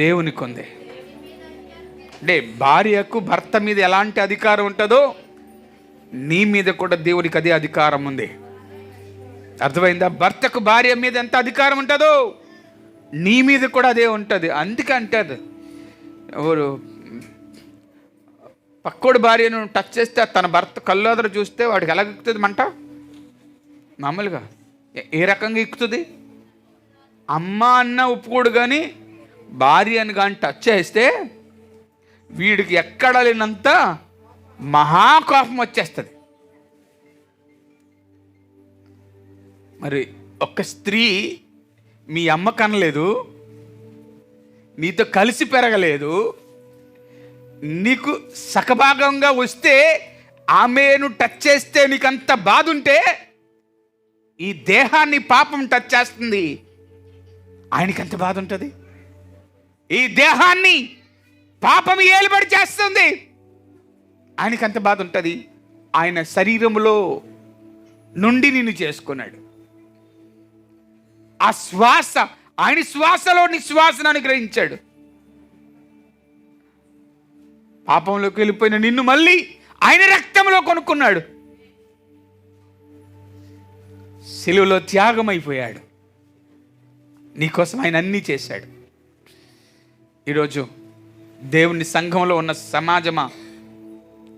దేవునికి ఉంది. అంటే భార్యకు భర్త మీద ఎలాంటి అధికారం ఉంటుందో నీ మీద కూడా దేవునికి అదే అధికారం ఉంది. అర్థమైందా? భర్తకు భార్య మీద ఎంత అధికారం ఉంటుందో నీ మీద కూడా అదే ఉంటుంది. అందుకే అంటారు, ఎవరు పక్కోడు భార్యను టచ్ చేస్తే తన భర్త కళ్ళోదర చూస్తే వాడికి ఎలా ఎక్కుతుంది మంట? మామూలుగా ఏ రకంగా ఎక్కుతుంది? అమ్మ అన్న ఒప్పుకోడు, కానీ భార్యను కానీ టచ్ చేస్తే వీడికి ఎక్కడ లేనంత మహాకోపం వచ్చేస్తుంది. మరి ఒక స్త్రీ మీ అమ్మ కనలేదు, నీతో కలిసి పెరగలేదు, నీకు సకభాగంగా వస్తే ఆమెను టచ్ చేస్తే నీకంత బాధ ఉంటే, ఈ దేహాన్ని పాపం టచ్ చేస్తుంది, ఆయనకి ఎంత బాధ ఉంటుంది? ఈ దేహాన్ని పాపం ఏలుబడి చేస్తుంది, ఆయనకి ఎంత బాధ ఉంటుంది? ఆయన శరీరంలో నుండి నిన్ను చేసుకున్నాడు. ఆ శ్వాస, ఆయన శ్వాసలో నిశ్వాసను అనుగ్రహించాడు. పాపంలోకి వెళ్ళిపోయిన నిన్ను మళ్ళీ ఆయన రక్తంలో కొనుక్కున్నాడు. సిలువలో త్యాగమైపోయాడు. నీకోసం ఆయన అన్నీ చేశాడు. ఈరోజు దేవుని సంఘంలో ఉన్న సమాజమా,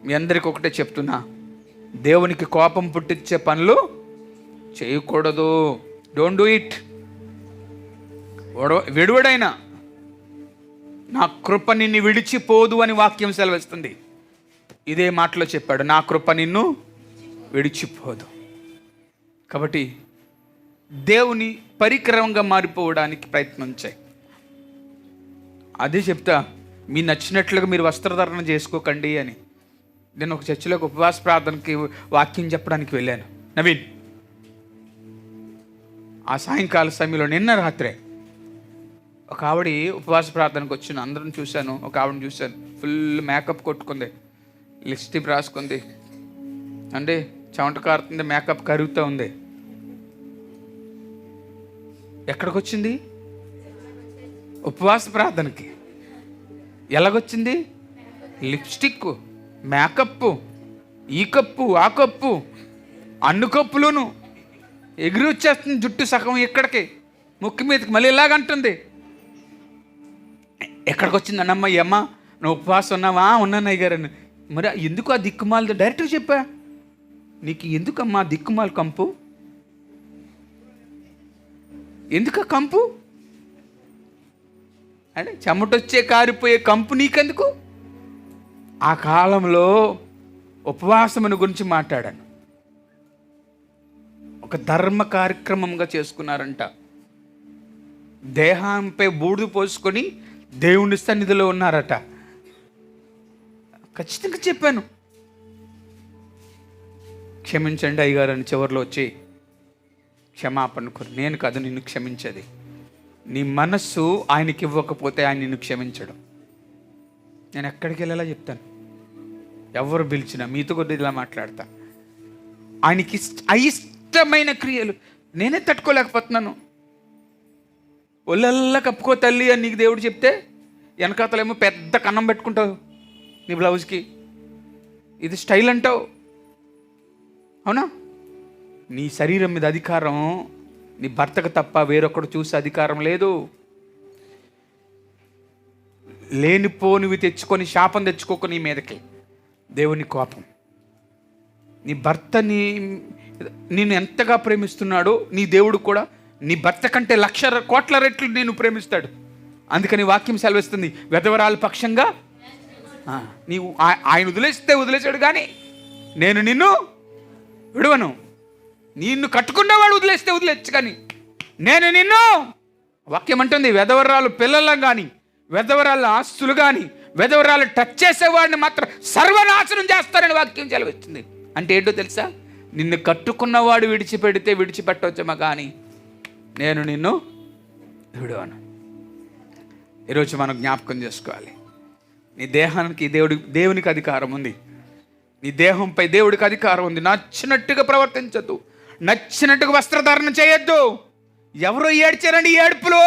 మీ అందరికీ ఒకటే చెప్తున్నా, దేవునికి కోపం పుట్టించే పనులు చేయకూడదు. Don't do it. విడువడైనా నా కృప నిన్ను విడిచిపోదు అని వాక్యం సెలవిస్తుంది. ఇదే మాటలో చెప్పాడు, నా కృప నిన్ను విడిచిపోదు. కాబట్టి దేవుని పరికరంగా మారిపోవడానికి ప్రయత్నం చేయి. అదే చెప్తా, మీ నచ్చినట్లుగా మీరు వస్త్రధారణ చేసుకోకండి అని. నేను ఒక చర్చిలోకి ఉపవాస ప్రార్థనకి వాక్యం చెప్పడానికి వెళ్ళాను. నవీన్, ఆ సాయంకాల సమయంలో నిన్న రాత్రే ఒక ఆవిడ ఉపవాస ప్రార్థనకు వచ్చిన అందరం చూశాను. ఒక ఆవిడని చూశాను, ఫుల్ మేకప్ కొట్టుకుంది, లిప్స్టిక్ రాసుకుంది, అంటే చెమట కారుతుంది, మేకప్ కరుగుతూ ఉంది. ఎక్కడికి వచ్చింది? ఉపవాస ప్రార్థనకి. ఎలాగొచ్చింది? లిప్స్టిక్, మేకప్, ఈ కప్పు, ఆ కప్పు, అన్ని కప్పులోను ఎగిరి వచ్చేస్తుంది. జుట్టు సగం ఇక్కడికి, ముక్కు మీదకి, మళ్ళీ ఇలాగంటుంది. ఎక్కడికి వచ్చింది అన్నమ్మ? ఈ అమ్మ నువ్వు ఉపవాసం ఉన్నావా? ఉన్నాను అయ్యగారని. మరి ఎందుకు ఆ దిక్కుమాలతో డైరెక్ట్గా చెప్పా, నీకు ఎందుకమ్మా దిక్కుమాల కంపు? ఎందుకు కంపు? అంటే చెమటొచ్చే కారిపోయే కంపు నీకెందుకు? ఆ కాలంలో ఉపవాసముని గురించి మాట్లాడాను. ఒక ధర్మ కార్యక్రమంగా చేసుకున్నారంట. దేహంపై బూడిద పోసుకొని దేవుని సన్నిధిలో ఉన్నారట. ఖచ్చితంగా చెప్పాను, క్షమించండి అయ్యగారు అని చివరిలో వచ్చి క్షమాపణ కోరి, నేను కాదు నిన్ను క్షమించేది, నీ మనస్సు ఆయనకి ఇవ్వకపోతే ఆయన నిన్ను క్షమించడం. నేను ఎక్కడికి వెళ్ళేలా చెప్తాను, ఎవరు పిలిచినా మీతో కొద్ది ఇలా మాట్లాడతా. ఆయనకి అయిష్టమైన క్రియలు నేనే తట్టుకోలేకపోతున్నాను. ఒళ్ళల్లా కప్పుకో తల్లి అని నీకు దేవుడు చెప్తే వెనకాతలేమో పెద్ద కన్నం పెట్టుకుంటావు నీ బ్లౌజ్కి, ఇది స్టైల్ అంటావు. అవునా? నీ శరీరం మీద అధికారం నీ భర్తకు తప్ప వేరొకడు చూసే అధికారం లేదు. లేనిపోనివి తెచ్చుకొని శాపం తెచ్చుకోక నీ మీదకి దేవుని కోపం. నీ భర్తని నిన్ను ఎంతగా ప్రేమిస్తున్నాడో నీ దేవుడు కూడా నీ భర్త కంటే 1,00,000 కోట్ల రెట్లు నేను ప్రేమిస్తాడు. అందుకని వాక్యం సెలవిస్తుంది, వెధవరాల పక్షంగా నీవు ఆయన వదిలేసాడు కానీ నేను నిన్ను విడవను. నిన్ను కట్టుకున్నవాడు వదిలేచ్చు కానీ నేను నిన్ను. వాక్యం అంటుంది, వెధవరాలు పిల్లలను కానీ వెధవరాల ఆస్తులు కానీ వెధవరాలు టచ్ చేసేవాడిని మాత్రం సర్వనాశనం చేస్తారని వాక్యం సెలవిస్తుంది. అంటే ఏంటో తెలుసా? నిన్ను కట్టుకున్నవాడు విడిచిపెడితే విడిచిపెట్టవచ్చేమో కానీ నేను నిన్ను విడవను. ఈరోజు మనం జ్ఞాపకం చేసుకోవాలి, నీ దేహానికి దేవునికి అధికారం ఉంది. నీ దేహంపై దేవుడికి అధికారం ఉంది. నచ్చినట్టుగా ప్రవర్తించద్దు, నచ్చినట్టుగా వస్త్రధారణ చేయొద్దు. ఎవరో ఏడ్చారండి ఏడుపులో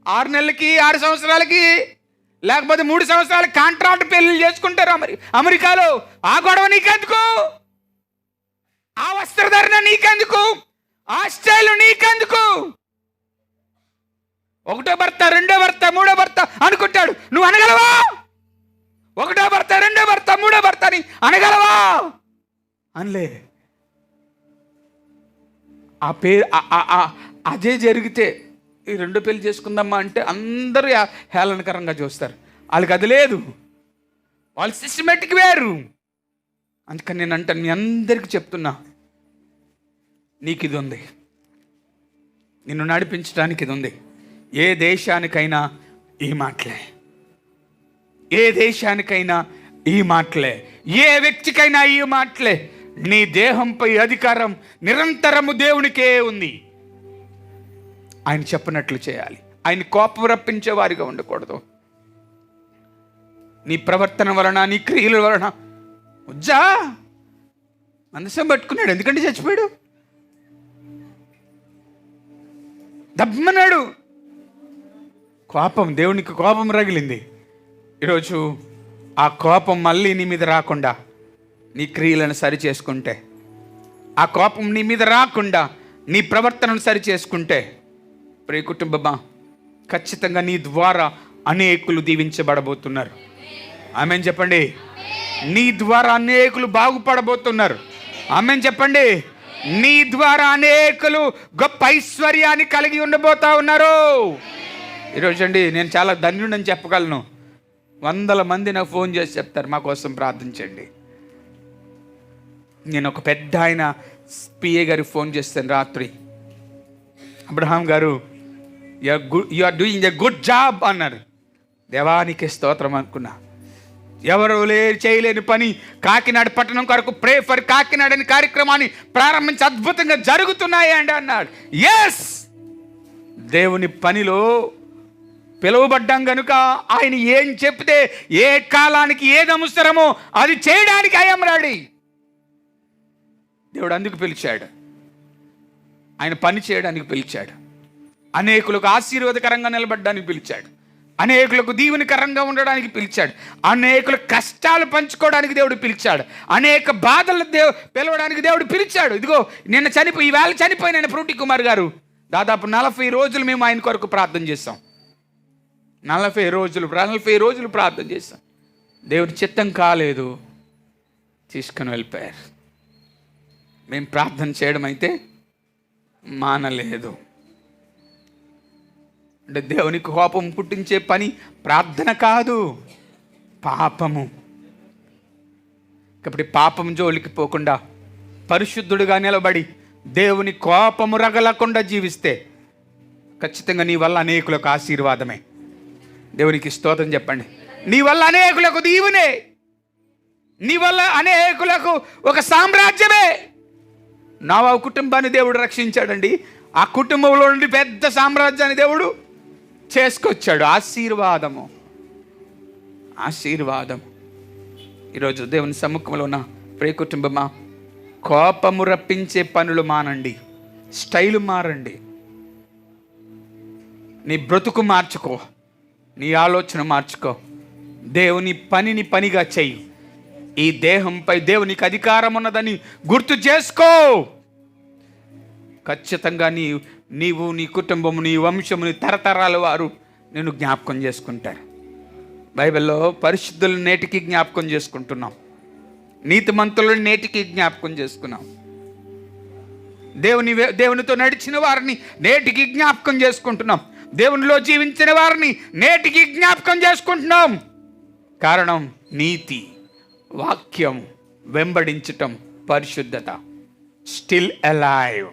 6 నెలలకి 6 సంవత్సరాలకి లేకపోతే 3 సంవత్సరాలకి కాంట్రాక్ట్ పెళ్లి చేసుకుంటారు అమెరికాలో. ఆ గొడవ నీకెందుకు? ఆ వస్త్రధారణ నీకెందుకు? ఆ స్టైల్ నీకెందుకు? 1వ భర్త 2వ భర్త 3వ భర్త అనుకుంటాడు, నువ్వు అనగలవా? 1వ భర్త 2వ భర్త 3వ భర్త అని అనగలవా? అనలే. ఆ పేరు అదే జరిగితే ఈ 2 పెళ్లి చేసుకుందామా అంటే అందరూ హేళనకరంగా చూస్తారు. వాళ్ళకి అది లేదు, వాళ్ళు సిస్టమేటిక్ వేరు. అందుకని నేను అంటాను, మీ అందరికీ చెప్తున్నా, నీకు ఇది ఉంది, నిన్ను నడిపించడానికి ఇది ఉంది. ఏ దేశానికైనా ఈ మాటలే, ఏ దేశానికైనా ఈ మాటలే, ఏ వ్యక్తికైనా ఈ మాటలే. నీ దేహంపై అధికారం నిరంతరము దేవునికే ఉంది. ఆయన చెప్పినట్లు చేయాలి. ఆయన కోపం రప్పించే వారిగా ఉండకూడదు. నీ ప్రవర్తన వలన నీ క్రియల వలన ఉజ్జా మందసం పట్టుకున్నాడు, ఎందుకంటే చచ్చిపోయాడు. దబ్బమన్నాడు, కోపం, దేవునికి కోపం రగిలింది. ఈరోజు ఆ కోపం మళ్ళీ నీ మీద రాకుండా నీ క్రియలను సరి చేసుకుంటే, ఆ కోపం నీ మీద రాకుండా నీ ప్రవర్తనను సరి చేసుకుంటే, ప్రియ కుటుంబమా, ఖచ్చితంగా నీ ద్వారా అనేకులు దీవించబడబోతున్నారు. ఆమేన్ చెప్పండి. నీ ద్వారా అనేకులు బాగుపడబోతున్నారు. ఆమేన్ చెప్పండి. నీ ద్వారా అనేకులు గొప్ప ఐశ్వర్యాన్ని కలిగి ఉండబోతా ఉన్నారు. ఈరోజు అండి నేను చాలా ధన్యుడని చెప్పగలను. 100 మంది నాకు ఫోన్ చేసి చెప్తారు, మా కోసం ప్రార్థించండి. నేను ఒక పెద్ద ఆయన పిఏ గారికి ఫోన్ చేస్తాను రాత్రి, అబ్రహాం గారు you are doing a good job అన్నారు. దేవానికి స్తోత్రం అనుకున్నా. ఎవరు చేయలేని పని కాకినాడ పట్టణం కొరకు ప్రే ఫర్ కాకినాడ అనే కార్యక్రమాన్ని ప్రారంభించి అద్భుతంగా జరుగుతున్నాయి అండి అన్నాడు. ఎస్, దేవుని పనిలో పిలువబడ్డాం కనుక ఆయన ఏం చెప్తే ఏ కాలానికి ఏది అవసరమో అది చేయడానికి ఐఎమ్ రెడీ. దేవుడు అందుకు పిలిచాడు, ఆయన పని చేయడానికి పిలిచాడు, అనేకులకు ఆశీర్వాదకరంగా నిలబడడానికి పిలిచాడు, అనేకులకు దీవెనకరంగా ఉండడానికి పిలిచాడు, అనేకుల కష్టాలు పంచుకోవడానికి దేవుడు పిలిచాడు, అనేక బాధలు పిలవడానికి దేవుడు పిలిచాడు. ఇదిగో ఈవేళ చనిపోయిన ఫ్రూటి కుమార్ గారు దాదాపు 40 రోజులు మేము ఆయన కొరకు ప్రార్థన చేస్తాం. 40 రోజులు ప్రార్థన చేస్తాం. దేవుడి చిత్తం కాలేదు, తీసుకొని వెళ్ళిపోయారు. మేము ప్రార్థన చేయడం అయితే మానలేదు. అంటే దేవునికి కోపం పుట్టించే పని ప్రార్థన కాదు, పాపము. కాబట్టి పాపం జోలికి పోకుండా పరిశుద్ధుడిగా నిలబడి దేవుని కోపము రగలకుండా జీవిస్తే ఖచ్చితంగా నీ వల్ల అనేకులకు ఆశీర్వాదమే. దేవునికి స్తోత్రం చెప్పండి. నీ వల్ల అనేకులకు దీవెనే, నీ వల్ల అనేకులకు ఒక సామ్రాజ్యమే. నోవహు కుటుంబాన్ని దేవుడు రక్షించాడండి. ఆ కుటుంబంలో నుండి పెద్ద సామ్రాజ్యాన్ని దేవుడు చేసుకొచ్చాడు. ఆశీర్వాదం. ఈరోజు దేవుని సముఖంలో ఉన్న ప్రియ కుటుంబమా, కోపము రప్పించే పనులు మానండి, స్టైలు మారండి. నీ బ్రతుకు మార్చుకో, నీ ఆలోచన మార్చుకో. దేవుని పనిని పనిగా చెయ్యి. ఈ దేహంపై దేవునికి అధికారం ఉన్నదని గుర్తు చేసుకో. ఖచ్చితంగా నీవు నీ కుటుంబము, నీ వంశము, నీ తరతరాల వారు నిన్ను జ్ఞాపకం చేసుకుంటారు. బైబిల్లో పరిశుద్ధులను నేటికి జ్ఞాపకం చేసుకుంటున్నాం, నీతిమంతులను నేటికి జ్ఞాపకం చేసుకున్నాం. దేవునితో నడిచిన వారిని నేటికి జ్ఞాపకం చేసుకుంటున్నాం. దేవునిలో జీవించిన వారిని నేటికి జ్ఞాపకం చేసుకుంటున్నాం. కారణం నీతి, వాక్యం వెంబడించటం, పరిశుద్ధత. Still alive.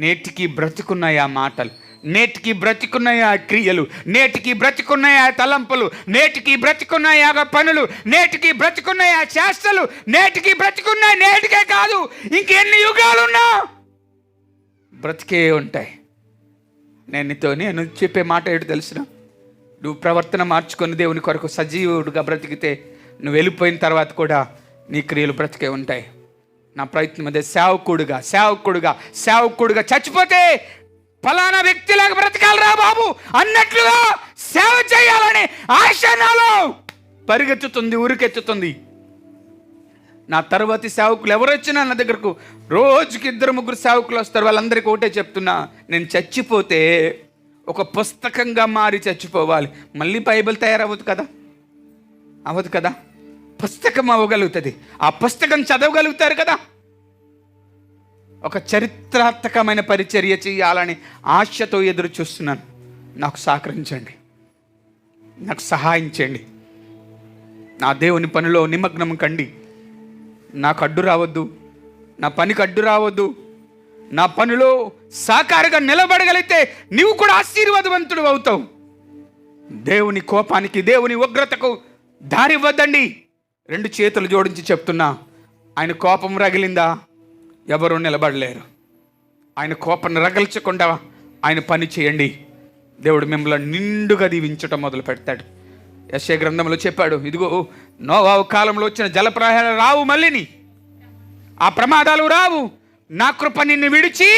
నేటికి బ్రతికున్నాయి ఆ మాటలు, నేటికి బ్రతికున్నాయి ఆ క్రియలు, నేటికి బ్రతికున్నాయి ఆ తలంపులు, నేటికి బ్రతికున్నాయి ఆ పనులు, నేటికి బ్రతికున్నాయి ఆ శాస్త్రాలు, నేటికి బ్రతికున్నాయి. నేటికే కాదు, ఇంకెన్ని యుగాలున్నా బ్రతికే ఉంటాయి. నేను చెప్పే మాట ఏంటో తెలిసిన, నువ్వు ప్రవర్తన మార్చుకొని దేవుని కొరకు సజీవుడుగా బ్రతికితే నువ్వు వెళ్ళిపోయిన తర్వాత కూడా నీ క్రియలు బ్రతికే ఉంటాయి. నా ప్రయత్నం అదే, సేవకుడుగా చచ్చిపోతే ఫలానా వ్యక్తిలాగా బ్రతకాలరా బాబు అన్నట్లుగా సేవ చేయాలని ఆశ నాలో పరిగెత్తుతుంది, ఉరికెత్తుతుంది. నా తర్వాతి సేవకులు ఎవరు వచ్చినా నా దగ్గరకు రోజుకి 2-3 సేవకులు వస్తారు. వాళ్ళందరికీ ఒకటే చెప్తున్నా, నేను చచ్చిపోతే ఒక పుస్తకంగా మారి చచ్చిపోవాలి. మళ్ళీ బైబిల్ అవ్వదు కదా. పుస్తకం అవ్వగలుగుతుంది, ఆ పుస్తకం చదవగలుగుతారు కదా. ఒక చరిత్రాత్మకమైన పరిచర్య చేయాలని ఆశతో ఎదురు చూస్తున్నాను. నాకు సహకరించండి, నాకు సహాయం చేయండి. నా దేవుని పనిలో నిమగ్నం కండి. నాకు అడ్డు రావద్దు, నా పనికి అడ్డు రావద్దు. నా పనిలో సాకారుగా నిలబడగలిగితే నీవు కూడా ఆశీర్వాదవంతుడు అవుతావు. దేవుని కోపానికి, దేవుని ఉగ్రతకు దారి ఇవ్వద్దండి. 2 చేతులు జోడించి చెప్తున్నా, ఆయన కోపం రగిలిందా ఎవరూ నిలబడలేరు. ఆయన కోపం రగల్చకుండా ఆయన పని చేయండి. దేవుడు మిమ్మల్ని నిండుగా దీవించటం మొదలు పెడతాడు. యెషయా గ్రంథంలో చెప్పాడు, ఇదిగో నోవాహు కాలంలో వచ్చిన జలప్రవాహాలు రావు, మళ్ళీని ఆ ప్రమాదాలు రావు. నా కృప నిన్ను విడిచి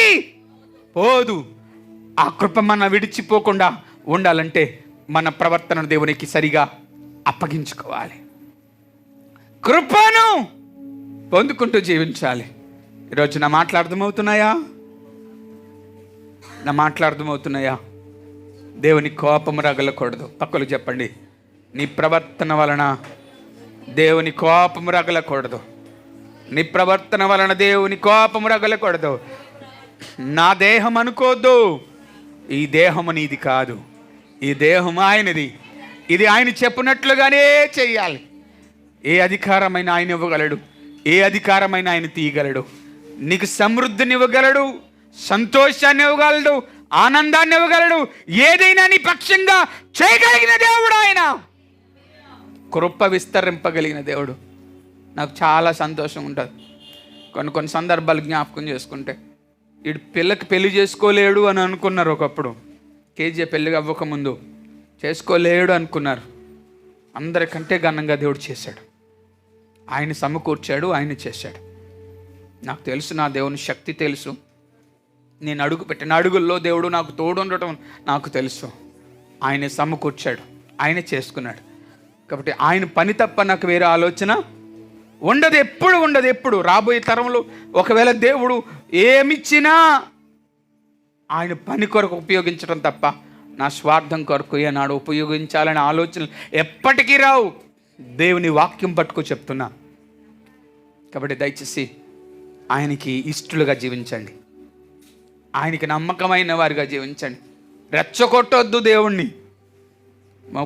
పోదు. ఆ కృప మన విడిచిపోకుండా ఉండాలంటే మన ప్రవర్తన దేవునికి సరిగా అప్పగించుకోవాలి. కృపను పొందుకుంటూ జీవించాలి. ఈరోజు నా మాటలు అర్థమవుతున్నాయా? దేవుని కోపం రగలకూడదు. పక్కలు చెప్పండి, నీ ప్రవర్తన వలన దేవుని కోపం రగలకూడదు. నీ ప్రవర్తన వలన దేవుని కోపం రగలకూడదు. నా దేహం అనుకోవద్దు, ఈ దేహము నీది కాదు, ఈ దేహం ఆయనది. ఇది ఆయన చెప్పినట్లుగానే చెయ్యాలి. ఏ అధికారమైన ఆయన ఇవ్వగలడు, ఏ అధికారమైన ఆయన తీయగలడు. నీకు సమృద్ధిని ఇవ్వగలడు, సంతోషాన్ని ఇవ్వగలడు, ఆనందాన్ని ఇవ్వగలడు. ఏదైనా నీ పక్షంగా చేయగలిగిన దేవుడు ఆయన. కృప విస్తరింపగలిగిన దేవుడు. నాకు చాలా సంతోషం ఉంటుంది. కొన్ని సందర్భాలు జ్ఞాపకం చేసుకుంటే, వీడు పిల్లకి పెళ్లి చేసుకోలేడు అని అనుకున్నారు ఒకప్పుడు. కేజీ పెళ్ళి అవ్వకముందు చేసుకోలేడు అనుకున్నారు. అందరికంటే ఘనంగా దేవుడు చేశాడు. ఆయన సమకూర్చాడు, ఆయన చేశాడు. నాకు తెలుసు, నా దేవుని శక్తి తెలుసు. నేను అడుగు పెట్టిన అడుగుల్లో దేవుడు నాకు తోడు ఉండటం నాకు తెలుసు. ఆయన సమకూర్చాడు, ఆయన చేసుకున్నాడు. కాబట్టి ఆయన పని తప్ప నాకు వేరే ఆలోచన ఉండదు, ఎప్పుడు రాబోయే తరంలో ఒకవేళ దేవుడు ఏమిచ్చినా ఆయన పని కొరకు ఉపయోగించడం తప్ప నా స్వార్థం కొరకు ఏనాడు ఉపయోగించాలనే ఆలోచనలు ఎప్పటికీ రావు. దేవుని వాక్యం పట్టుకు చెప్తున్నా. కాబట్టి దయచేసి ఆయనకి ఇష్టలుగా జీవించండి, ఆయనకి నమ్మకమైన వారిగా జీవించండి. రెచ్చగొట్టొద్దు దేవుణ్ణి.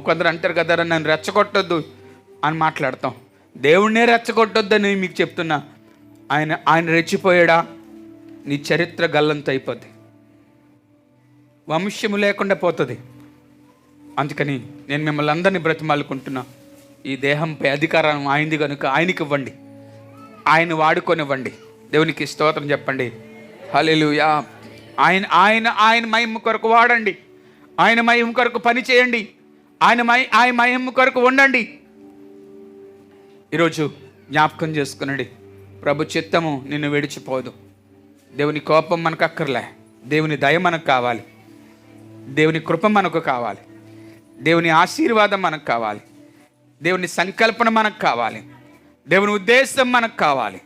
కొందరు అంటారు కదా, నన్ను రెచ్చగొట్టొద్దు అని మాట్లాడతాం. దేవుణ్ణే రెచ్చగొట్టొద్దని మీకు చెప్తున్నా. ఆయన రెచ్చిపోయాడా, నీ చరిత్ర గల్లంత అయిపోద్ది, వంశము లేకుండా పోతుంది. అందుకని నేను మిమ్మల్ని అందరినీ బ్రతిమాలుకుంటున్నా, ఈ దేహంపై అధికారం ఆయనది కనుక ఆయనకి ఇవ్వండి, ఆయన వాడుకొనివ్వండి. దేవునికి స్తోత్రం చెప్పండి. హల్లెలూయా. ఆయన ఆయన ఆయన మహిమ కొరకు వాడండి. ఆయన మహిమ కొరకు పని చేయండి. ఆయన మహిమ కొరకు ఉండండి. ఈరోజు జ్ఞాపకం చేసుకునండి, ప్రభు చిత్తము నిన్ను విడిచిపోదు. దేవుని కోపం మనకు అక్కర్లే. దేవుని దయ మనకు కావాలి. దేవుని కృప మనకు కావాలి. దేవుని ఆశీర్వాదం మనకు కావాలి. దేవుని సంకల్పన మనకు కావాలి. దేవుని ఉద్దేశం మనకు కావాలి.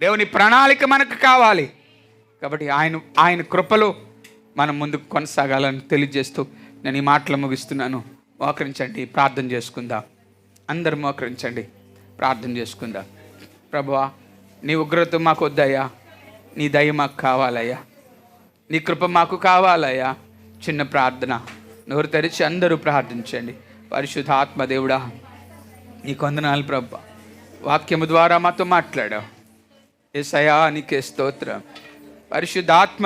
దేవుని ప్రణాళిక మనకు కావాలి. కాబట్టి ఆయన కృపలో మనం ముందుకు కొనసాగాలని తెలియజేస్తూ నేను ఈ మాటలు ముగిస్తున్నాను. మోకరించండి, ప్రార్థన చేసుకుందాం. అందరూ మోకరించండి, ప్రార్థన చేసుకుందాం. ప్రభువా, నీ ఉగ్రత మాకు వద్దయ్యా, నీ దయ మాకు కావాలయ్యా, నీ కృప మాకు కావాలయ్యా. చిన్న ప్రార్థన, నోరు తెరిచి అందరూ ప్రార్థించండి. పరిశుద్ధ ఆత్మదేవుడా, నీకు వందనాలు ప్రభువా. వాక్యము ద్వారా మాతో మాట్లాడావు. యేసయ్యా, నీకే స్తోత్రం. పరిశుద్ధ ఆత్మ